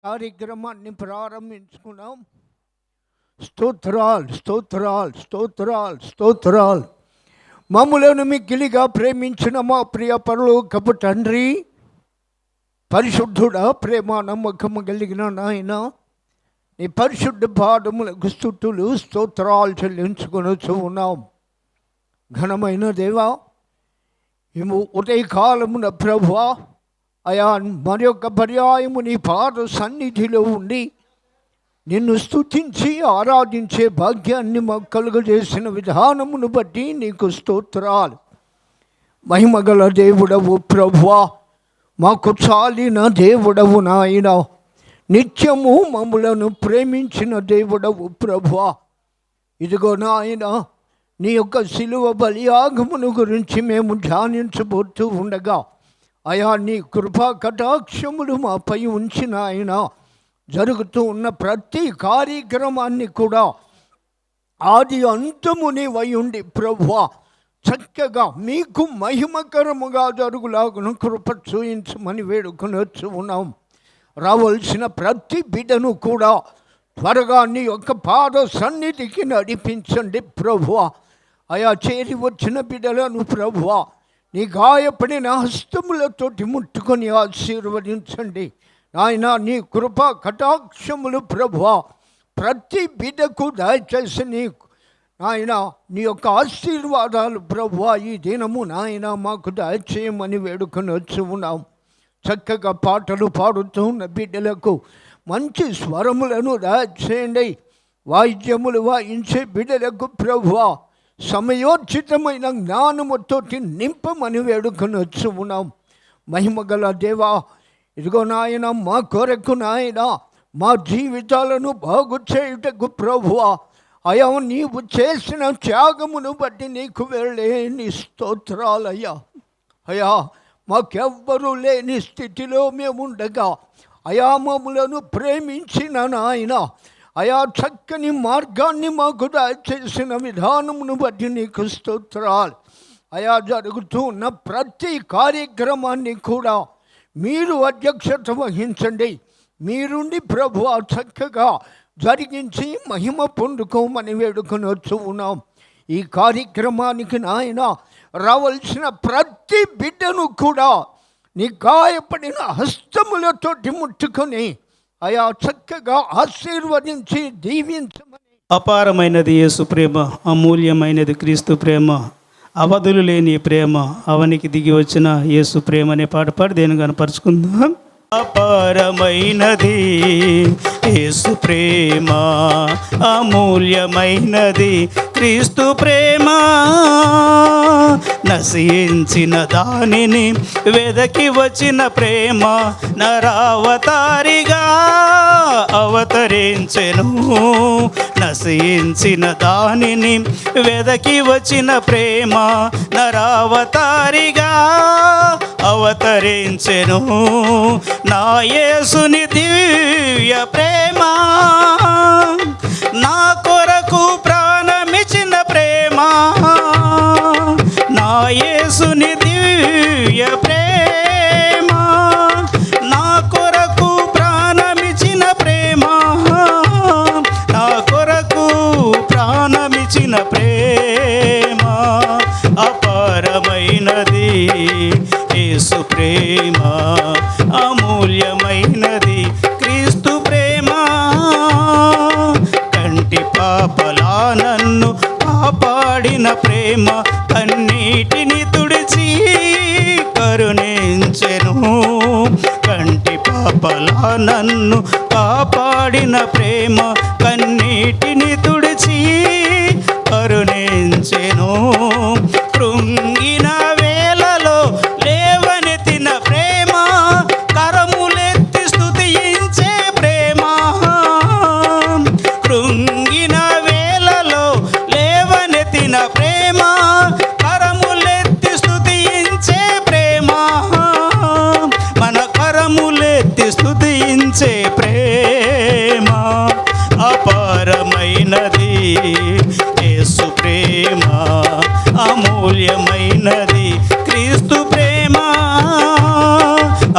కార్యక్రమాన్ని ప్రారంభించుకున్నాం. స్తోత్రాలు స్తోత్రాలు స్తోత్రాలు స్తోత్రాలు. మమ్ములను మిక్కిలిగా ప్రేమించిన మా ప్రియ పరలోకపు తండ్రి, పరిశుద్ధుడా, ప్రేమ నమ్మకము కలిగిన నాయన, నీ పరిశుద్ధ పాదములకు స్తుతులు స్తోత్రాలు చెల్లించుకొనొచ్చు ఉన్నాం. ఘనమైన దేవా, ఈ ఉదయకాలమున ప్రభువా, అయా మరొక పర్యాయము నీ పాద సన్నిధిలో ఉండి నిన్ను స్తుతించి ఆరాధించే భాగ్యాన్ని మాకు కలుగజేసిన విధానమును బట్టి నీకు స్తోత్రాలు. మహిమగల దేవుడవు ప్రభువా, మాకు చాలిన దేవుడవు నాయన, నిత్యము మమ్ములను ప్రేమించిన దేవుడవు ప్రభువా. ఇదిగో నాయన, నీ యొక్క శిలువ బలియాగమును గురించి మేము ధ్యానించబోతూ ఉండగా, అయా నీ కృపా కటాక్షములు మాపై ఉంచిన ఆయన జరుగుతూ ఉన్న ప్రతి కార్యక్రమాన్ని కూడా ఆది అంతము నీవై ఉండి ప్రభువా చక్కగా మీకు మహిమకరముగా జరుగులాగున కృప చూయించమని వేడుకొనొచ్చు ఉన్నాం. రావాల్సిన ప్రతి బిడ్డను కూడా త్వరగా నీ యొక్క పాద సన్నిధికి నడిపించండి ప్రభువా. అయా చేరి వచ్చిన బిడ్డలను ప్రభువా నీ గాయపడిన హస్తములతోటి ముట్టుకొని ఆశీర్వదించండి నాయన. నీ కృపా కటాక్షములు ప్రభువా ప్రతి బిడ్డకు దయచేసి నాయన నీ యొక్క ఆశీర్వాదాలు ప్రభువా ఈ దినము నాయన మాకు దయచేయమని వేడుకొని వచ్చి ఉన్నాం. చక్కగా పాటలు పాడుతూ ఉన్న బిడ్డలకు మంచి స్వరములను దయచేయండి. వాయిద్యములు వాయించే బిడ్డలకు ప్రభువా సమయోచితమైన జ్ఞానముతోటి నింపమని వేడుకొని వచ్చి ఉన్నాం. మహిమగల దేవా, ఇదిగో నాయన మా కొరకు నాయన మా జీవితాలను బాగు చేయుటకు ప్రభువా అయా నీవు చేసిన త్యాగమును బట్టి నీకు లేని స్తోత్రాలయ్యా. అయా మాకెవ్వరూ లేని స్థితిలో మేముండగా అయా మమ్ములను ప్రేమించిన నాయన, అయా చక్కని మార్గాన్ని మాకు దయచేసిన విధానమును బట్టి నీకు స్తోత్రాలు. అయా జరుగుతూ ఉన్న ప్రతి కార్యక్రమాన్ని కూడా మీరు అధ్యక్షత వహించండి. మీరుండి ప్రభువా చక్కగా జరిగించి మహిమ పొందుకోమని వేడుకొని వచ్చి ఉన్నాం. ఈ కార్యక్రమానికి నాయన రావాల్సిన ప్రతి బిడ్డను కూడా నీ గాయపడిన హస్తములతోటి ముట్టుకొని అయా చక్కగా ఆశీర్వదించి దీవించమని. అపారమైనది యేసు ప్రేమ, అమూల్యమైనది క్రీస్తు ప్రేమ, అవధులు లేని ప్రేమ, అవనికి దిగి వచ్చిన యేసు ప్రేమ అనే పాట పాడి దేని కనపరుచుకుందాం. అపారమైనది యేసు ప్రేమ, అమూల్యమైనది క్రీస్తు ప్రేమ, నశించిన దానిని వెదకి వచ్చిన ప్రేమ, నరావతారిగా అవతరించెను. నశించిన దానిని వెదకి వచ్చిన ప్రేమ, నరావతారిగా అవతరించెను. నా యేసుని దివ్య ప్రేమ, నా కొరకు ప్రాణమిచ్చిన ప్రేమ, నా యేసుని దివ్య ప్రేమ, నా కొరకు ప్రాణమిచ్చిన ప్రేమ, నా కొరకు ప్రాణమిచ్చిన ప్రేమ, అపారమైనది యేసు ప్రేమ, అమూల్యమైనది క్రీస్తు ప్రేమ, కంటి పాపలా నన్ను కాపాడిన ప్రేమ, కన్నీటిని తుడిచి కరుణించెను. కంటి పాపలా నన్ను కాపాడిన ప్రేమ, కన్నీటిని తుడిచి కరుణించెను. కృంగిన వేళలో లేవనెత్తిన ప్రేమ, కరములెత్తి స్తుతించే ప్రేమ, కృంగిన వేళలో లేవనెత్తిన ప్రేమ, కరములెత్తి స్తుతించే ప్రేమ, మన కరములెత్తి స్తుతించే ప్రేమ, అపారమైనది యేసు ప్రేమ, అమూల్యమైనది క్రీస్తు ప్రేమ,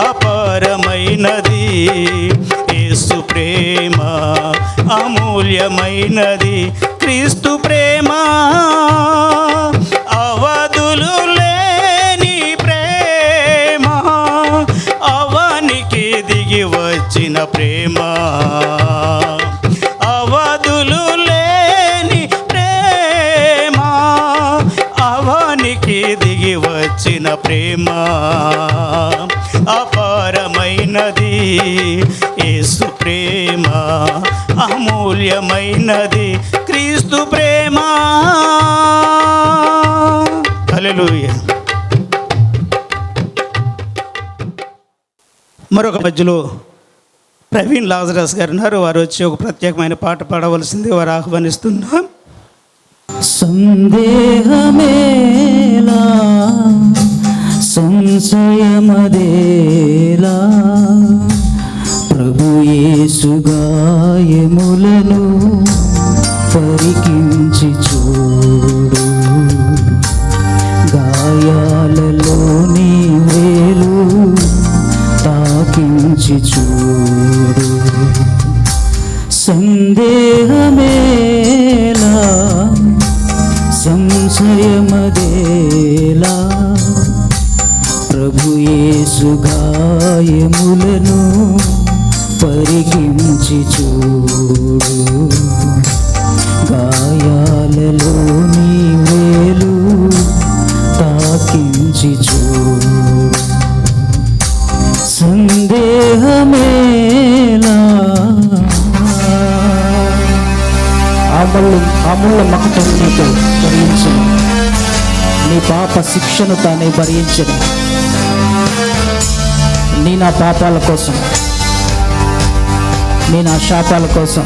అపారమైనది యేసు అమూల్యమైనది క్రీస్తు ప్రేమ, అవధులు లేని ప్రేమ, అవనికి దిగి వచ్చిన ప్రేమ, అవధులు లేని ప్రేమ, అవనికి దిగి వచ్చిన ప్రేమ, అపారమైనది యేసు ప్రేమ, అమూల్యమైనది క్రీస్తు ప్రేమ. హల్లెలూయా. మరొక మధ్యలో ప్రవీణ్ లాజరస్ గారు ఉన్నారు. వారు వచ్చి ఒక ప్రత్యేకమైన పాట పాడవలసింది వారు ఆహ్వానిస్తున్నాం. సందేహమేలా సంశయమదేలా, ప్రభు యేసు గాయములను పరికించి చూడు, గాయాలలోని వేలు తాకించి చూడు. సందేహమేలా సంశయమదేలా, ప్రభు యేసు గాయములను పరికించి చూడు, గాయాలలోని వేలు తాకించి చూడు. సందేహమేలా అమూల్య మకుటం నీకు భరించను, నీ పాప శిక్షను తానే భరించను. నీ నా పాపాల కోసం, నీ నా శాపాల కోసం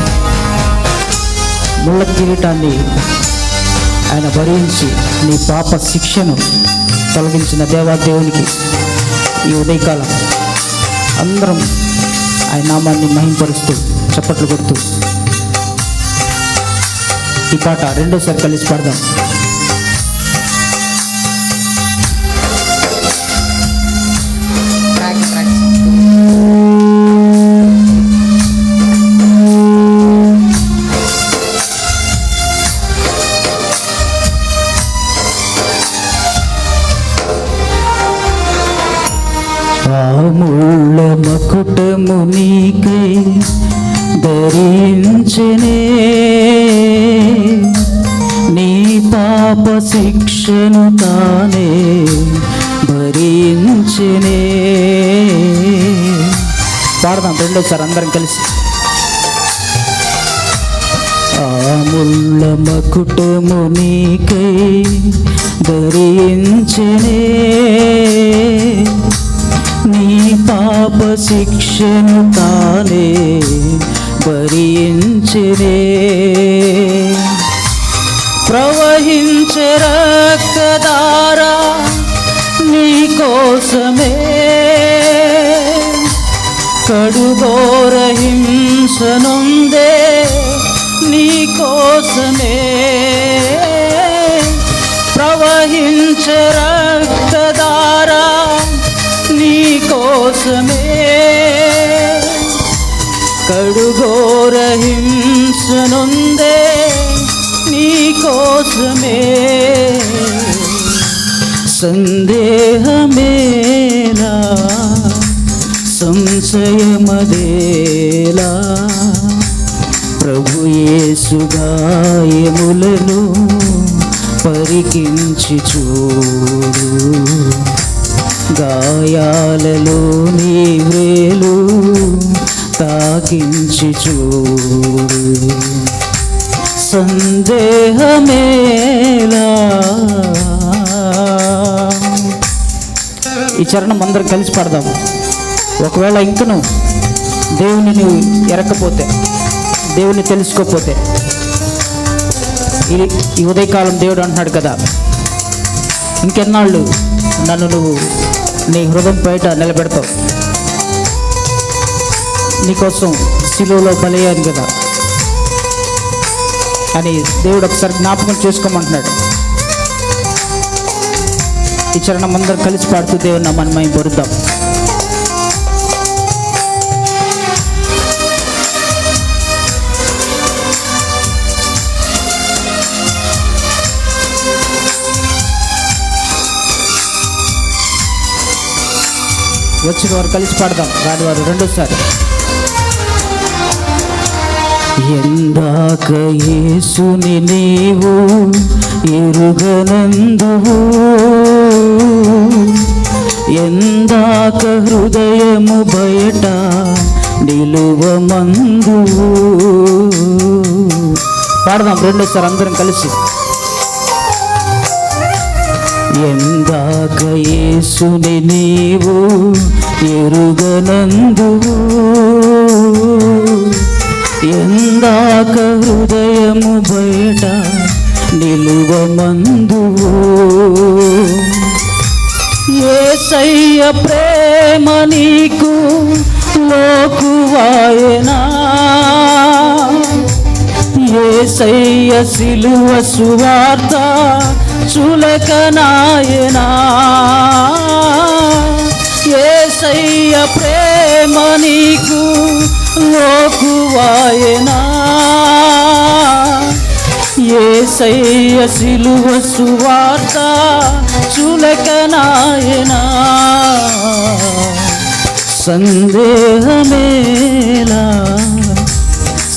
ముళ్ళ కిరీటాన్ని ఆయన భరించి నీ పాప శిక్షను తొలగించిన దేవాదేవునికి ఈ ఉదయకాలం అందరం ఆయన నామాన్ని మహింపరుస్తూ చప్పట్లు కొడుతూ ఈ పాట రెండోసారి కలిసి పాడదాం. ముళ్ళ మకుటము నీకై ధరించనే, నీ పాప శిక్షను తానే భరించనే. పాడదాం రెండోసారి అందరం కలిసి. ఆ ముళ్ళ మకుటము నీకై ధరించనే, నీ పాప శిక్షను తానే భరించనే. ప్రవహించే రక్తధార నీ కోసమే, కడుఘోర హింసనొందే నీ కోసమే. ప్రవహించే రక్తధార నీ కోసమే, కడుఘోర హింసనొందే నీ కోసమే. సందేహమేలా సంశయమదేలా, ప్రభు యేసు గాయములను పరికించి చూడు, గాయాలలోని వేలు తాకించి చూడు. సందేహమేలా. ఈ చరణం అందరం కలిసి పాడదాము. ఒకవేళ ఇంకను దేవుని నువ్వు ఎరకపోతే, దేవుని తెలుసుకోకపోతే, ఈ ఉదయకాలం దేవుడు అంటున్నాడు కదా, ఇంకెన్నాళ్ళు నన్ను నువ్వు నీ హృదయం బయట నిలబెడతావు, నీకోసం శిలువలో బలయ్యాను కదా అని దేవుడు ఒకసారి జ్ఞాపకం చేసుకోమంటున్నాడు. ఈ చరణం అందరం కలిసి పాడుతూ దేవుని నామాన్ని మహిమపరుద్దాం. వచ్చిన వారు కలిసి పాడదాం. రాని వారు రెండోసారి. ఎందాక యేసుని నీవు ఎరుగనందువు, ఎందాక హృదయము బయట నిలువమందువు. పాడదాం రెండోసారి అందరం కలిసి. ఎందాక యేసుని నీవు ఎరుగనందువు, ఎందాక హృదయము బయట నిలువమందువు. యేసయ్య ప్రేమ నీకు లోకువాయనా, యేసయ్య సిలువ సువార్త చులకనాయనా, యేసయ్య ప్రేమ నీకు లోకువాయనా, యేసయ్య సిలువ సువార్త చులకనాయనా. సందేహమేలా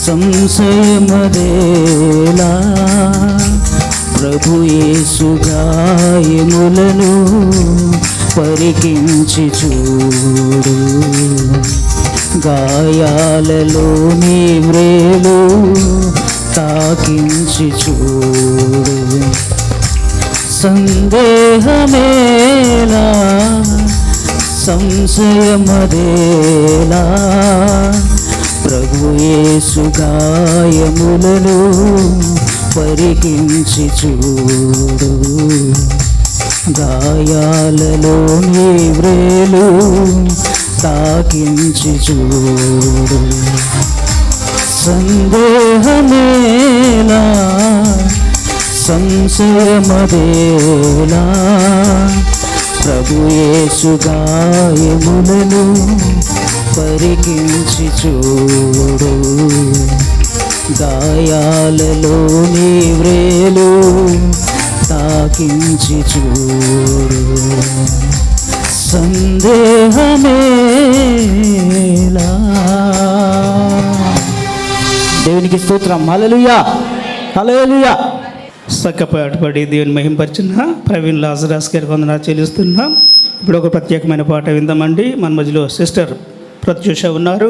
సంశయమదేలా, ప్రభు యేసు గాయములను పరికించి చూడు, గాయాలలోని వ్రేలు తాకించి చూడు. సందేహమేలా సంశయమదేలా, ప్రభు యేసు గాయములను పరికించి చూడు, గాయాలలోని వ్రేలు తాకించి చూడు. సందేహమేలా సంశయమదేలా, ప్రభు యేసు గాయములను పరికించి చూడు, గాయాలలోని వ్రేలు తాకించి చూడు. సందేహమేలా. దేవునికి స్తోత్రం. హల్లెలూయా, హల్లెలూయా. చక్కపాటుపడి దేవుని మహింపరిచిన ప్రవీణ్ లాజరాస్ గారికి వందనాలు చెల్లిస్తున్నాం. ఇప్పుడు ఒక ప్రత్యేకమైన పాట విందామండి. మన మధ్యలో సిస్టర్ ప్రత్యూష ఉన్నారు.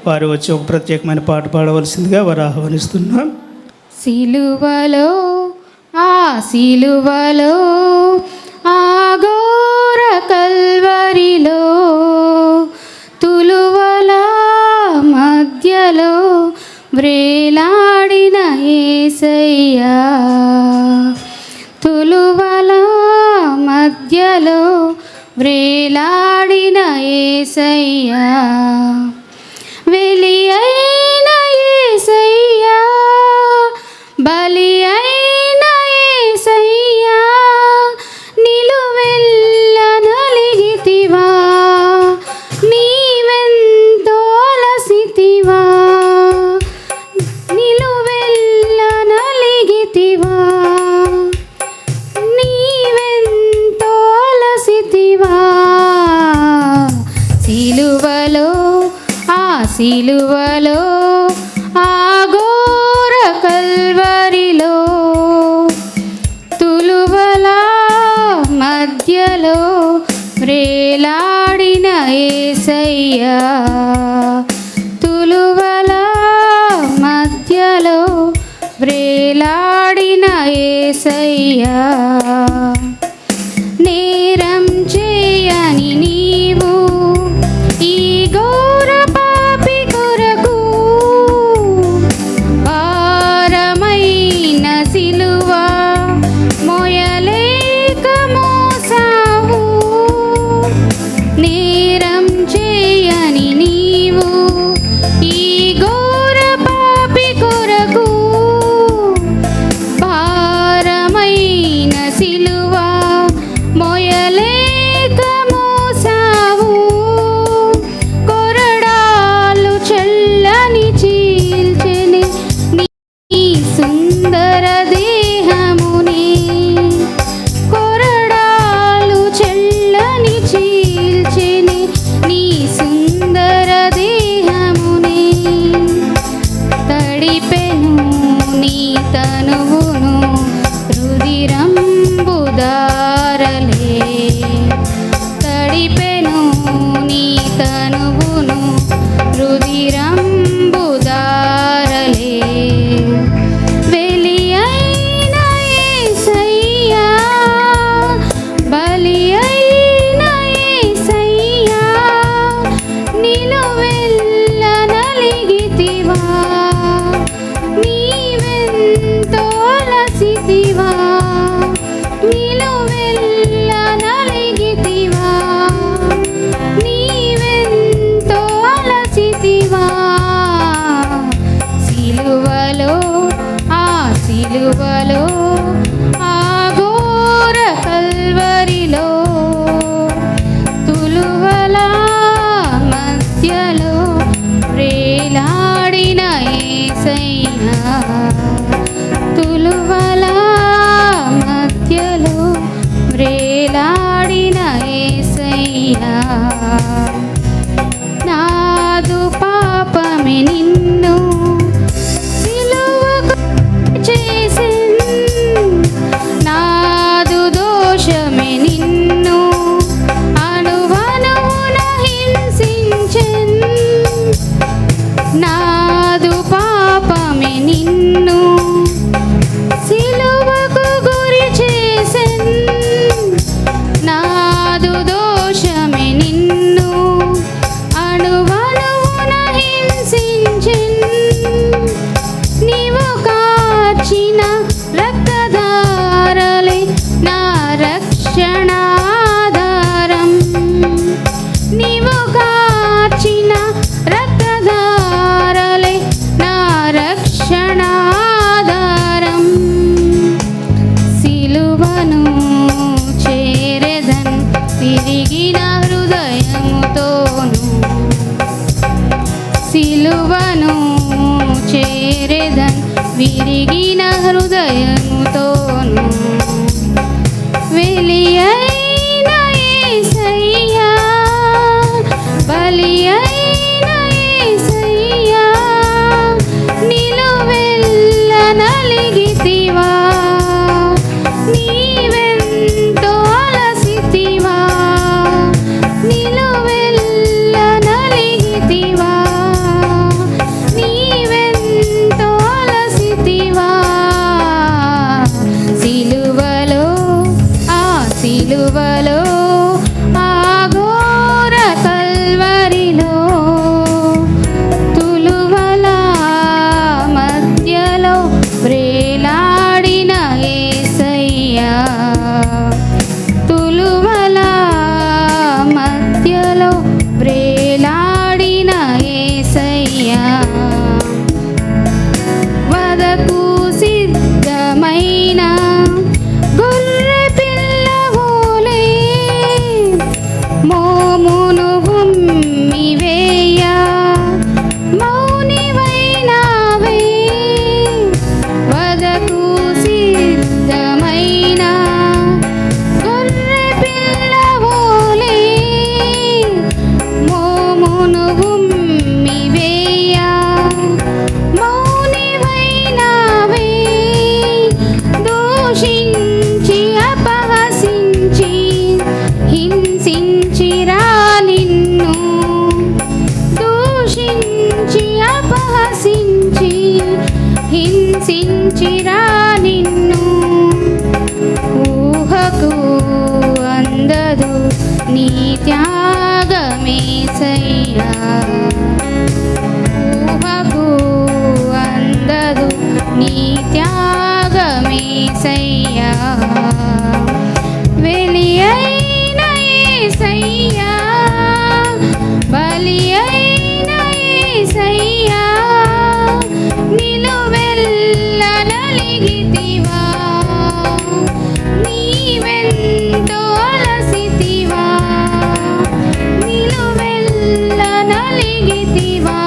వారు వచ్చి ఒక ప్రత్యేకమైన పాట పాడవలసిందిగా వారు ఆహ్వానిస్తున్నాం. సిలువలో ఆ సిలువలో ఆ ఘోర కల్వరిలో తులువల మధ్యలో వ్రేలాడిన యేసయ్యా, తులువల మధ్యలో వ్రేలాడిన యేసయ్యా, వెలి అయిన యేసయ్యా, బలి అయిన యేసయ్యా, నిలువెల్ల నలిగితివా, నీవెంతో అలసితివా, నిలువెల్ల నలిగితివా, నీవెంతో అలసితివా. సిలువలో ఆ సిలువలో ఆ ఘోర కల్వరిలో తులువల మధ్యలో వ్రేలాడిన యేసయ్యా, తులువల మధ్యలో వ్రేలాడిన యేసయ్యా. నేరం చేయని నీవు ఈ ఘోర పాపి కొరకు భారమైన సిలువ మోయలేక మోసావు. నేరం చేయని నీవు ఈ ఘోర పాపి కొరకు భారమైన నిలువెల్ల నలిగితివా, నీవెంతో అలసితివా. సిలువలో ఆ సిలువలో ఆ ఘోర కల్వరిలో తులువల మధ్యలో ప్రేలాడిన యేసయ్యా, తులువల మధ్యలో ప్రేలాడిన యేసయ్యా. నాదు పాపమే నిన్ను సిలువకు చేసెన్, నాదు దోషమే నిన్ను అణువణువున హింసించెన్. నాదు పాపమే నిన్ను సిలువకు గురి చేసెన్, నాదు దోషమే నిన్ను అణువణువున హింసించెన్. నీవు కార్చిన రక్తధారలే నా రక్షణాధారం, నీవు కార్చిన రక్తధారలే నా రక్షణాధారం. సిలువను చేరెదన్ తిరిగిన హృదయముతోను, సిలువను చేరెదన్ విరిగిన హృదయముతోను. వెలియైన యేసయ్యా, బలియైన యేసయ్యా, నిలువెల్ల నలిగితివా, నీవెంతో అలసితివా. నిలువెల్ల నలిగితివా, నీవెంతో అలసితివా. సిలువలో ఆ సిలువలో ఆ ఘోర కల్వరిలో తులువల మధ్యలో ప్రేలాడిన యేసయ్యా, తులువల మధ్యలో ప్రేలాడిన యేసయ్యా. వదకు సిద్ధమైన గొర్రె పిల్లవోలే మోమును ఉమ్మివేయ మౌనివైనావే. వదకు సిద్ధమైన గొర్రె పిల్లవోలే మోమును ఉమ్మివేయ మౌనివైనావే. దూషించి అపహసించి హింసించిరా నిన్ను, దూషించి అపహసించి హింసించిరా నిన్ను. ఊహకు అందదు నీ త్యాగమేసయ్యా, ఊహకు అందదు నీ త్యాగమేసయ్యా. వెలియైన యేసయ్యా, బలియైన యేసయ్యా, నిలువెల్ల నలిగితివా, నీవెంతో అలసితివా. నిలువెల్ల నలిగితివా,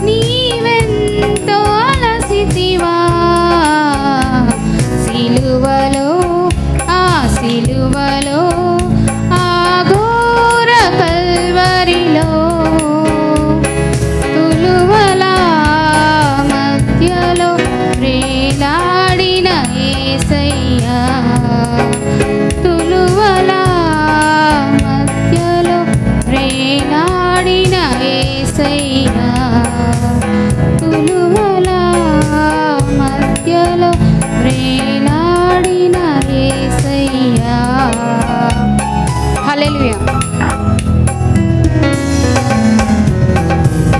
నీవెంతో అలసితివా. సిలువలో ఆ సిలువలో ఆ ఘోర కల్వరిలో తులువల మధ్యలో ప్రేలాడిన యేసయ్యా, తులువల మధ్యలో ప్రేలాడిన యేసయ్యా, తులువల మధ్యలో ప్రేలాడిన యేసయ్యా. హల్లెలూయా.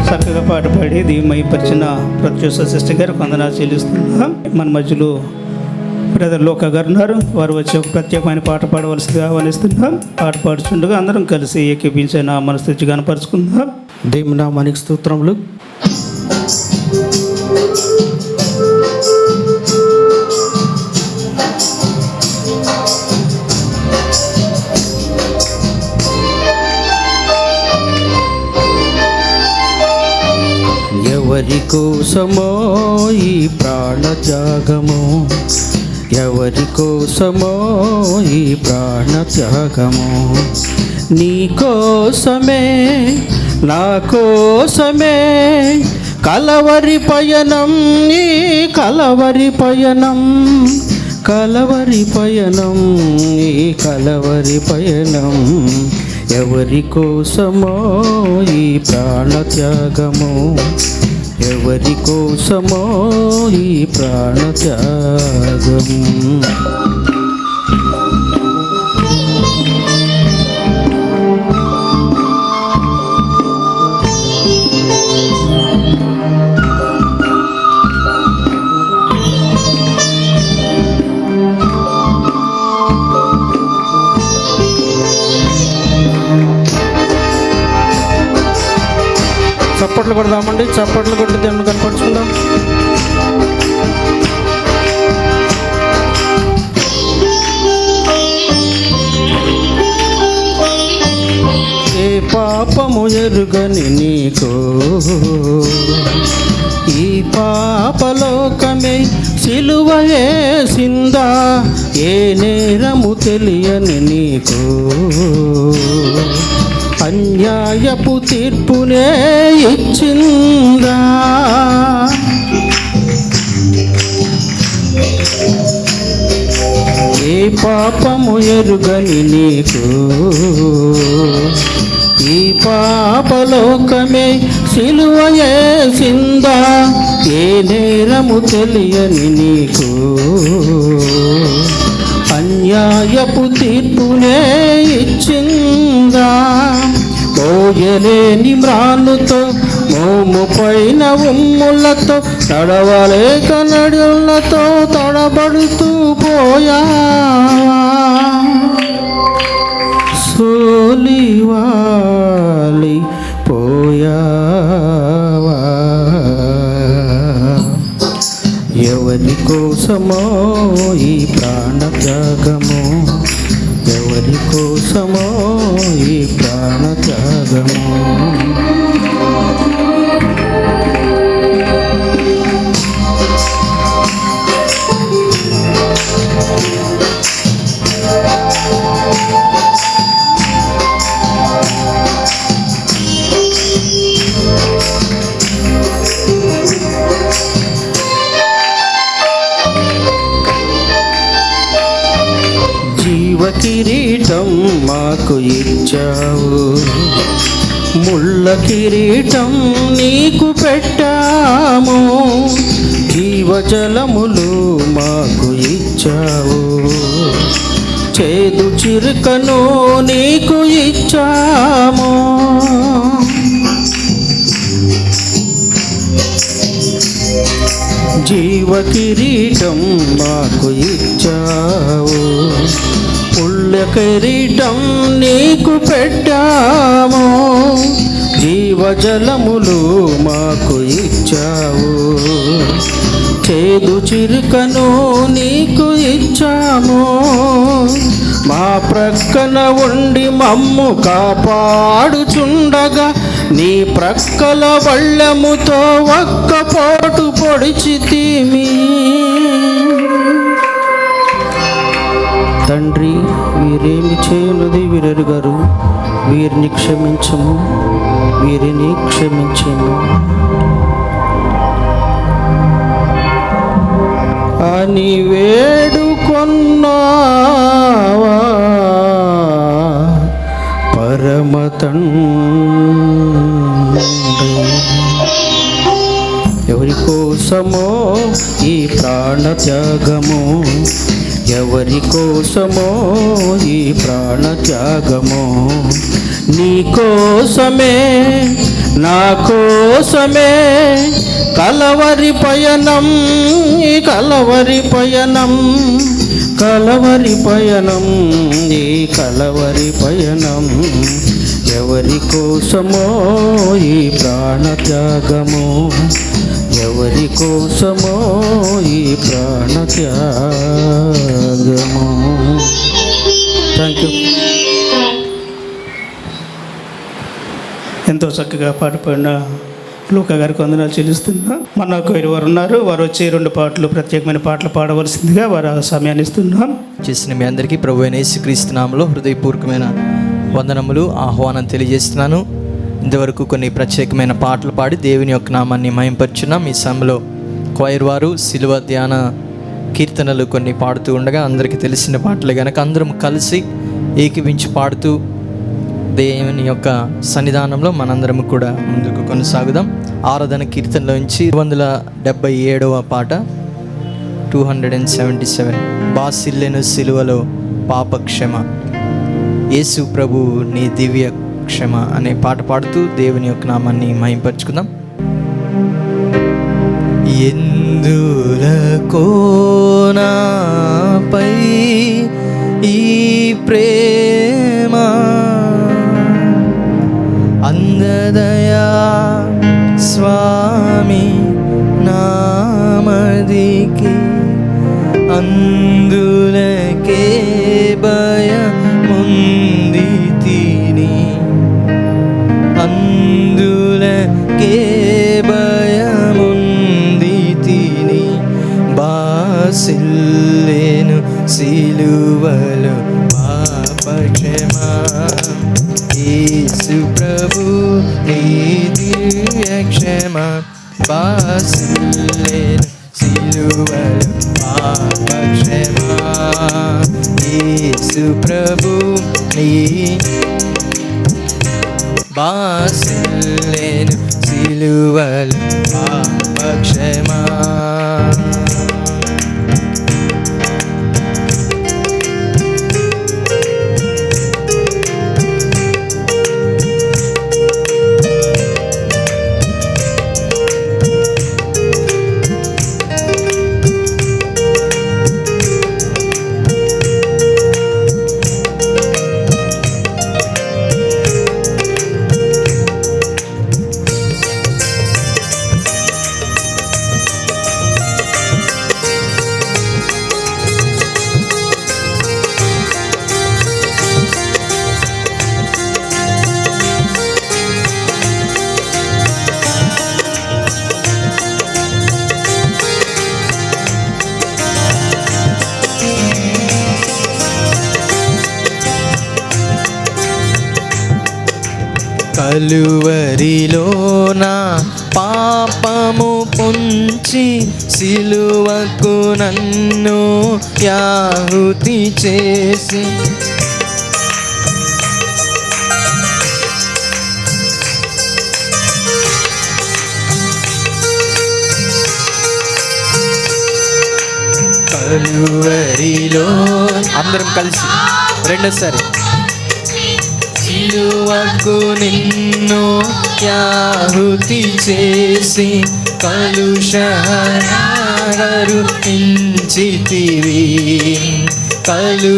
చక్కగా పాట పాడి దీవమయపరిచిన ప్రత్యూష సిస్టర్ గారు వందనాలు చెల్లిస్తున్నాం. మన మధ్యలో బ్రదర్ లోక గారు ఉన్నారు. వారు వచ్చి ఒక ప్రత్యేకమైన పాట పాడవలసిందిగా ఆహ్వానిస్తున్నాం. పాట పాడుతుండగా అందరం కలిసి ఏకీపించిన మనస్థితి కనపరుచుకుందాం. దేవుని నామానికి స్తోత్రములు. ఎవరి కోసమో ఈ ప్రాణత్యాగము, ఎవరి కోసమో ఈ ప్రాణత్యాగము, నీ కోసమే నా కోసమే కలవరి పయనం, ఈ కలవరి పయనం, కలవరి పయనం, ఈ కలవరి పయనం. ఎవరి కోసమో ఈ ప్రాణత్యాగము, ఎవరి కోసమో ఈ ప్రాణత్యాగం. చప్పట్లు కొడదామండి, చప్పట్లు కొట్టి దేవుని కనపరుచుకుందాం. ఏ పాపము ఎరుగని నీకు ఈ పాపలోకమే సిలువ వేసిందా, ఏ నేరము తెలియని నీకు అన్యాయపు తీర్పునే ఇచ్చిందా. ఏ పాపము ఎరుగని నీకు ఈ పాపలోకమే సిలువ వేసిందా, ఏ నేరము తెలియని నీకు అన్యాయపు తీర్పునే ఇచ్చిందా. మోయలేని మ్రానుతో మోము పైన ఉమ్ములతో నడవలేక నడులతో తడబడుతూ పోయావా, సోలివాలి పోయావా. ఎవరి కోసమో ఈ ప్రాణత్యాగము, ఎవరి కోసమో ఈ ప్రాణత్యాగము. కిరీటం మాకు ఇచ్చావు, ముళ్ళ కిరీటం నీకు పెట్టాము, జీవజలములు మాకు ఇచ్చావు, చేదు చిరుకను నీకు ఇచ్చాము. జీవ కిరీటం మాకు ఇచ్చావు, పుణ్య కిరీటం నీకు పెట్టాము, జీవజలములు మాకు ఇచ్చావు, చేదు చిరుకను నీకు ఇచ్చాము. మా ప్రక్కన ఉండి మమ్ము కాపాడుచుండగా నీ ప్రక్కల వళ్ళెముతో ఒక్క పోటు పొడిచితిమి. తండ్రి, వీరేమి చేయనుది వీరెరుగరు, వీరిని క్షమించము, వీరిని క్షమించము అని వేడుకొన్నావా పరమ తండ్రి. ఎవరి కోసమో ఈ ప్రాణత్యాగము, ఎవరి కోసమో ఈ ప్రాణత్యాగము, నీ కోసమే నా కోసమే కలవరి పయనం, ఈ కలవరి పయనం, కలవరి పయనం, ఈ కలవరి పయనం, ఎవరి కోసమో ఈ ప్రాణత్యాగము, ఎవరి కోసమో ఈ ప్రాణత్యాగము. Thank you. ఎంతో చక్కగా పాట పాడిన లూకా గారికి వందనాలు చెల్లిస్తున్నా. మనకు వారు ఉన్నారు, వారు వచ్చి 2 పాటలు ప్రత్యేకమైన పాటలు పాడవలసిందిగా వారు సమయాన్ని ఇస్తున్నాం. చేసిన మీ అందరికీ ప్రభు అయిన యేసుక్రీస్తు నామములో హృదయపూర్వకమైన వందనములు, ఆహ్వానం తెలియజేస్తున్నాను. ఇంతవరకు కొన్ని ప్రత్యేకమైన పాటలు పాడి దేవుని యొక్క నామాన్ని మహింపరుచున్నాం. ఈ సమయంలో క్వైర్ వారు శిలువ ధ్యాన కీర్తనలు కొన్ని పాడుతూ ఉండగా అందరికీ తెలిసిన పాటలు కనుక అందరం కలిసి ఏకీవించి పాడుతూ దేవుని యొక్క సన్నిధానంలో మనందరం కూడా ముందుకు కొనసాగుదాం. ఆరాధన కీర్తనలోంచి 277వ పాట 277, బాసిల్లెను సిలువలో పాపక్షమ, యేసు ప్రభు నీ దివ్య క్షమ అనే పాట పాడుతూ దేవుని యొక్క నామాన్ని మహింపరుచుకుందాం. ఎందులకో నాపై ఈ ప్రేమ, అందదయా స్వామి నామదికి, అందులకే భయముంది తిని, అందులకే భయముంది తిని, బాసిల్లెను సిలువలో పాపక్షమా, యేసు ప్రభు నీ దివ్య క్షమ, బాసిల్లెను సిలువలో పాపక్షమా, యేసు ప్రభు నీ, బాసిల్లెను సిలువలో పాపక్షమా. కలువరిలో నా పాపము పొంచి సిలువకు నన్ను యాహుతి చేసి, కలువరిలో అందరం కలిసి రెండోసారి, సిలువకు నిన్ను యాహుతి చేసి, కలుషహరారు ఇంచితివి, కలుషహరాకరు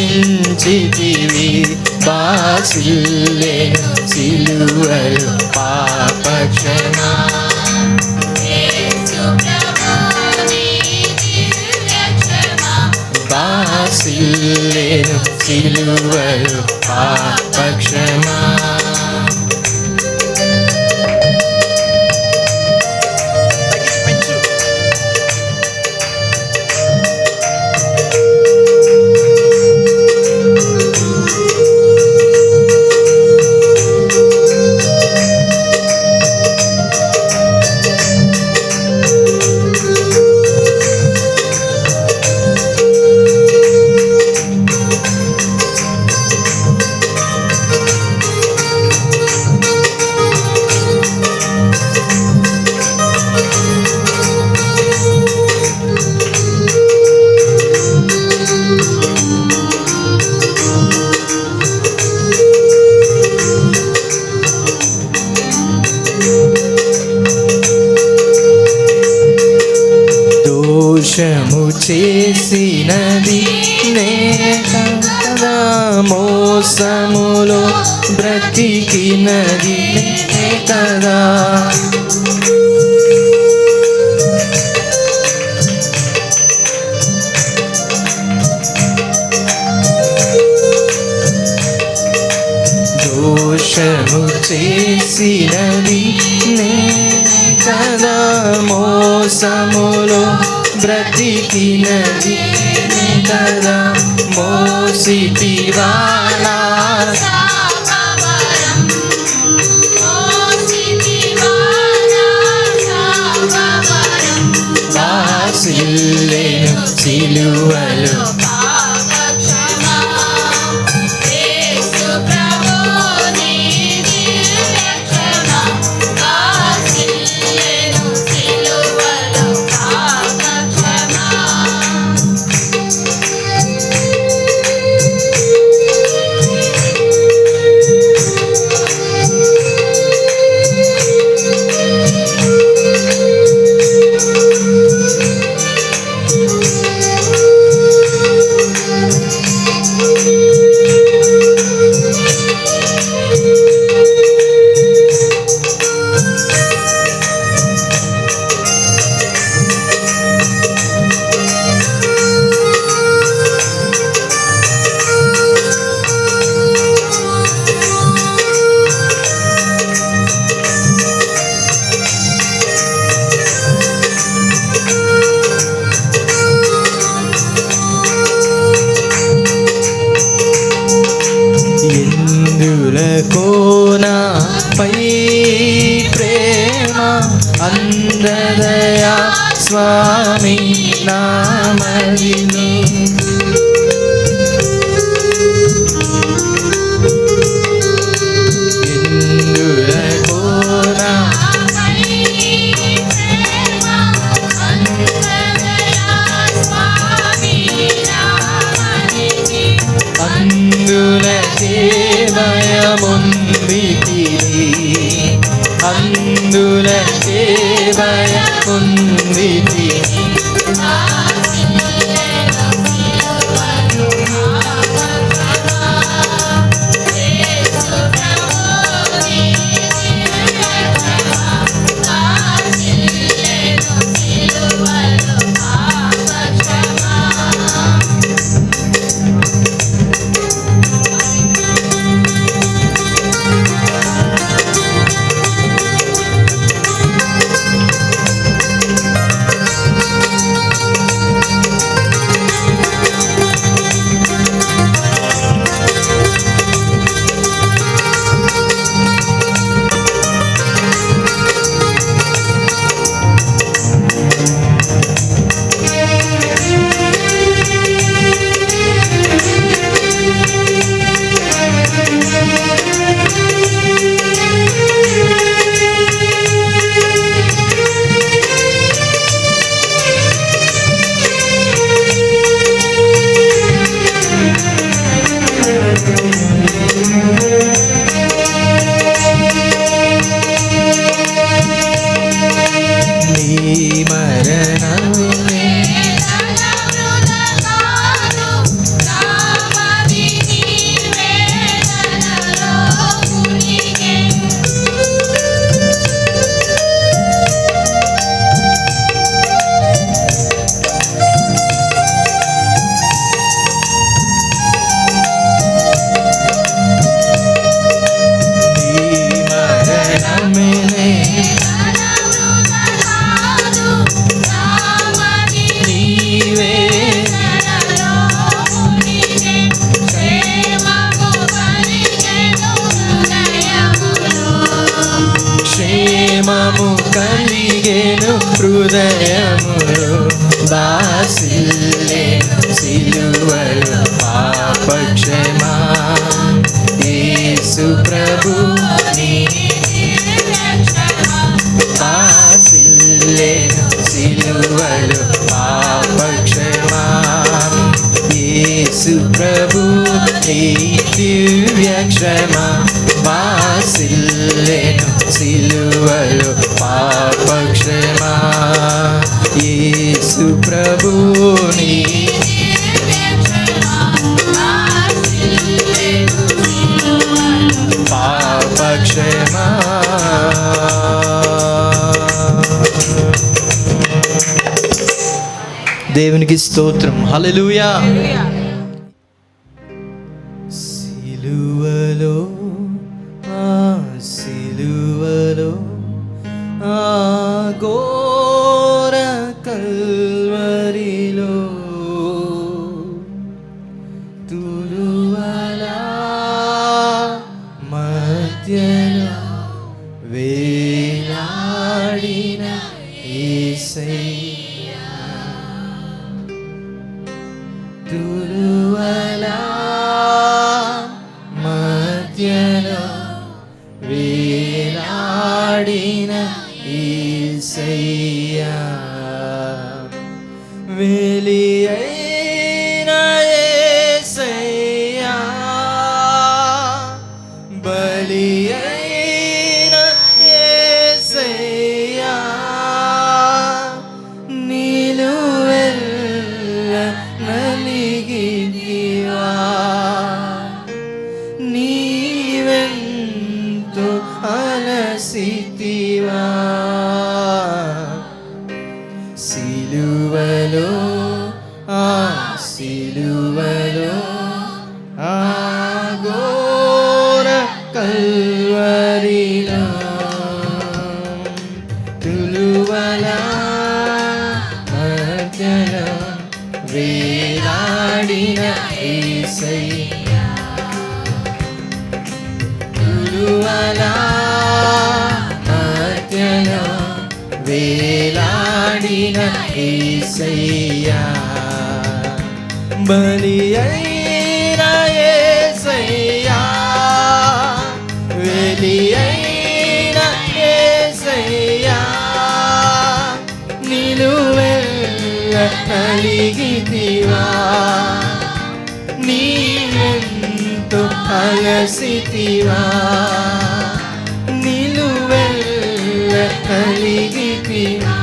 ఇంచితివి, బాసిల్లెను సిలువలో పాపక్షమా, బాసిల్లెను సిలువలో పాపక్షమా. చేసినది నే కదా, మోసములో బ్రతికినది నే కదా. దోషము చేసినది నే కదా, మోసములో బ్రతికినది నే కదా. మోసితివా నా వాసిల్లెను సిలువలో కోనాపై ప్రేమ అందదయా స్వామి నామదిను. అందులకే భయముందితి క్షేమము కలిగేను హృదయములు బాసిల్లెను సిలువలో పాపక్షమా. యేసు ప్రభు బాసిల్లెను సిలువలో పాపక్షమా. యేసు ప్రభు దివ్య క్షమా. బాసిల్లెను సిలువలో పాపక్షమా. యేసు ప్రభుని దేవునికి స్తోత్రం. హల్లెలూయా. సిలువలో సిలువలో ఘోర కల్వరిలో తురువలా మధ్యలో వేలాడిన యేసయ్యా, తురువలా మధ్యలో వేలాడిన యేసయ్యా, వెలియైన యేసయ్యా, బలియైన యేసయ్యా, నిలువెల్ల నలిగితివా, నీవెంతో అలసితివా, సిలువలో సిలువలో ఘోర కల్వరిలో తులువలా మధ్యలో వేలాడిన యేసయ్యా, తులువలా మధ్యలో వేలాడిన యేసయ్యా, బలియైన యేసయ్యా, వెలియైన యేసయ్యా, నిలువెల్ల నలిగితివా, నీవెంతో అలసితివా, నిలువెల్ల నలిగితివా,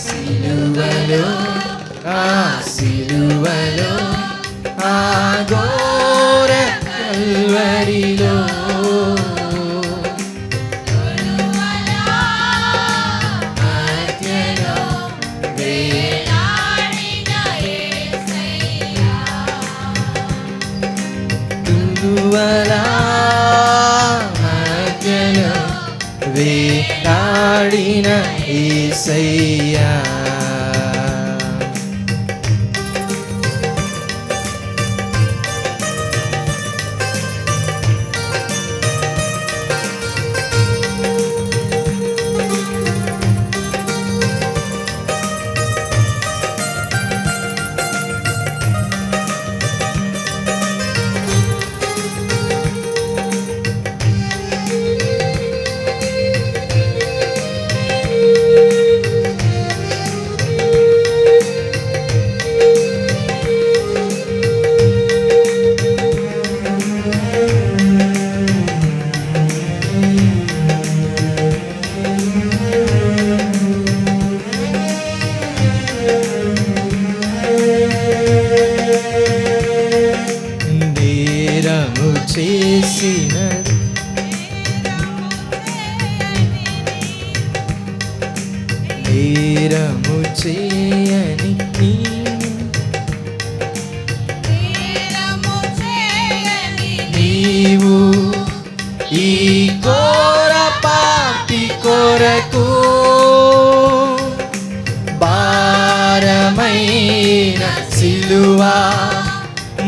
సిలువలో సిలువలో ఘోర కల్వరిలో మధ్యలో తులువలా మధ్యలో వేలాడిన యేసయ్యా, నేరము చేసిన నేరము చేయని నీవు ఈ ఘోర పాపి కొరకు భారమైన సిలువా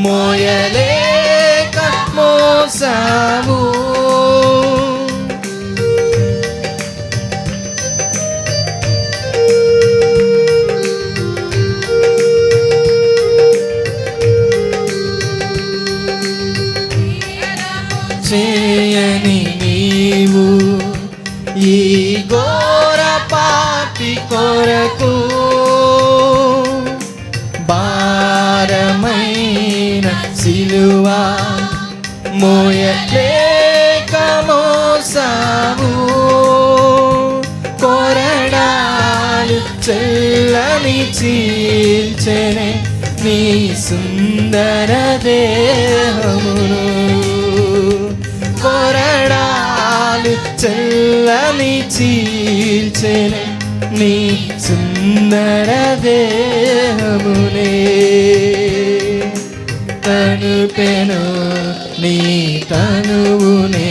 మోయలేక మోసావు, చేయని నీవు ఈ ఘోర పాపి కొరకు భారమైన సిలువా మోయలేక మోసావు, కొరడాలు చెల్లని చీల్చెనే నీ సుందర దేహమును, కొరడాలు చల్లని చీల్చెను నీ సుందర దేహమునే తనుపెను నీ తనువునే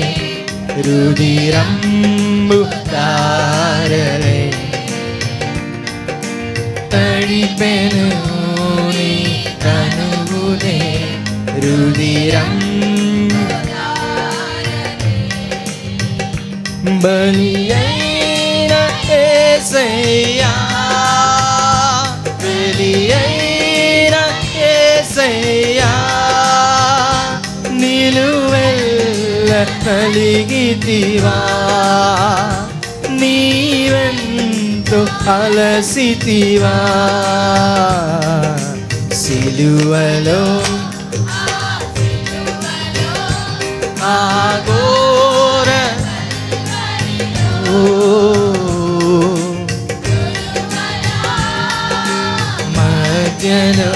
రుధిరంబు తారలే తడిపెను నీ తనువునే రుధిరం బలి అయిన యేసయ్యా బలి అయిన యేసయ్యా నిలువెల్ల కలిగితివా నీవెంతో అలసితివా సిలువలో ఆగోర మధ్యలో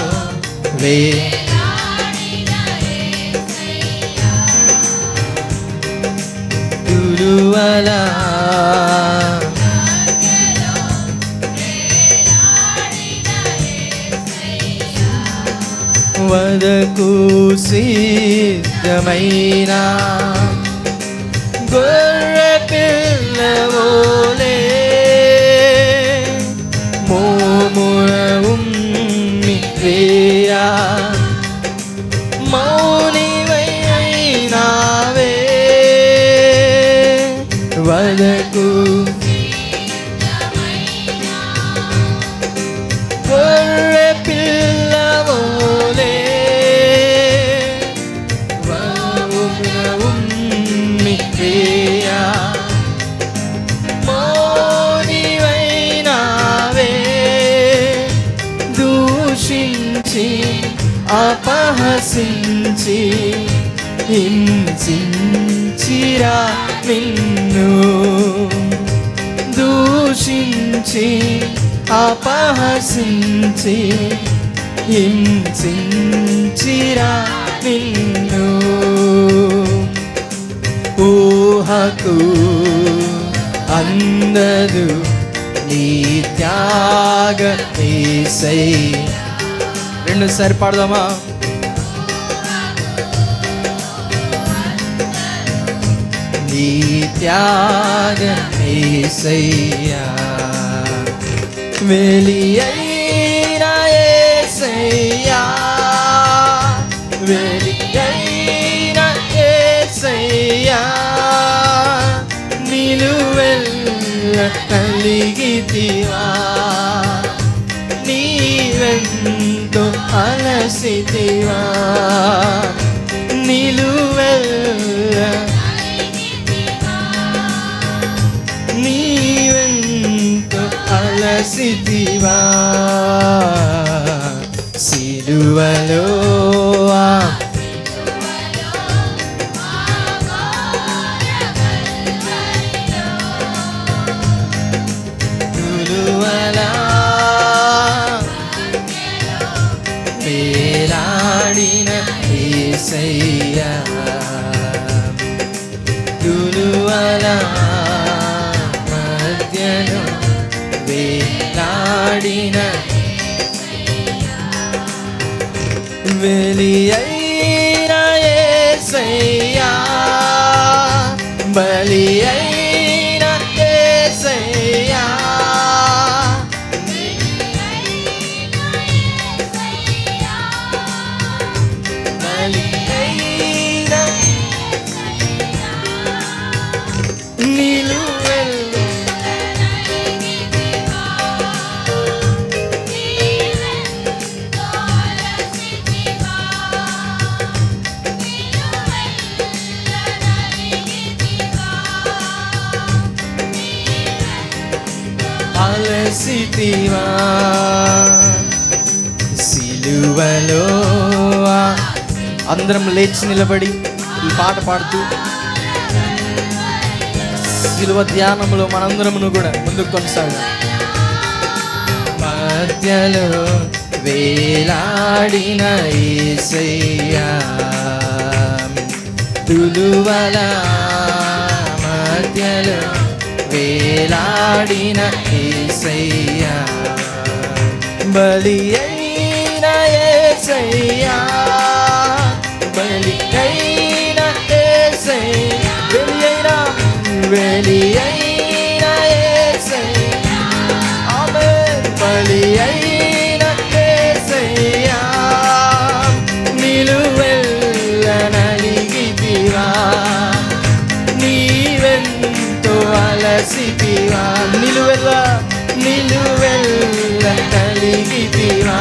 తులువలా వదకు సిద్ధమైన గొర్రె పిల్లవోలే మోమున ఉమ్మి వేయా మౌనివై అయినావే వదకు గొర్రె పిల్లవోలే మౌన ఉమ్మి వేయా మౌనివైనావే దూషించి అపహసించి హింసించిరా నిన్ను దూషించి అపహసించి హింసించిరా నిన్ను ఊహకు అందదు నీ త్యాగ యేసయ్యా రెండుసారి పాడదామా నీ త్యాగ యేసయ్యా వెలి అయిన యేసయ్యా వెలి అయిన యేసయ్యా నిలువెల్ల కలిగితివా నీవెంతో అలసితివా నిలువెల్ల నీవెంతో అలసితివా సిలువలో తులువలా వేలాడిన యేసయ్యా తులువలా మధ్యలో వేలాడిన వెలి అయిన యేసయ్యా బలి అయిన యేసయ్యా బలి అయిన నిలువెల్ల అలసితివా సిలువలో అందరం లేచి నిలబడి ఈ పాట పాడుతూ సిలువ ధ్యానంలో మనందరమును కూడా ముందుకు కొనసాగాం మధ్యలో వేలాడిన యేసయ్యా తులువలా మధ్యలో వేలాడిన యేసయ్యా, బలి అయిన యేసయ్యా, బలి అయిన యేసయ్యా, బలి అయిన యేసయ్యా, ఆమేన్. బలి అయిన యేసయ్యా, నిలువెల్ల నలిగితివా, నీవెంతో అలసితివా, నిలువెల్ల నలిగితివా,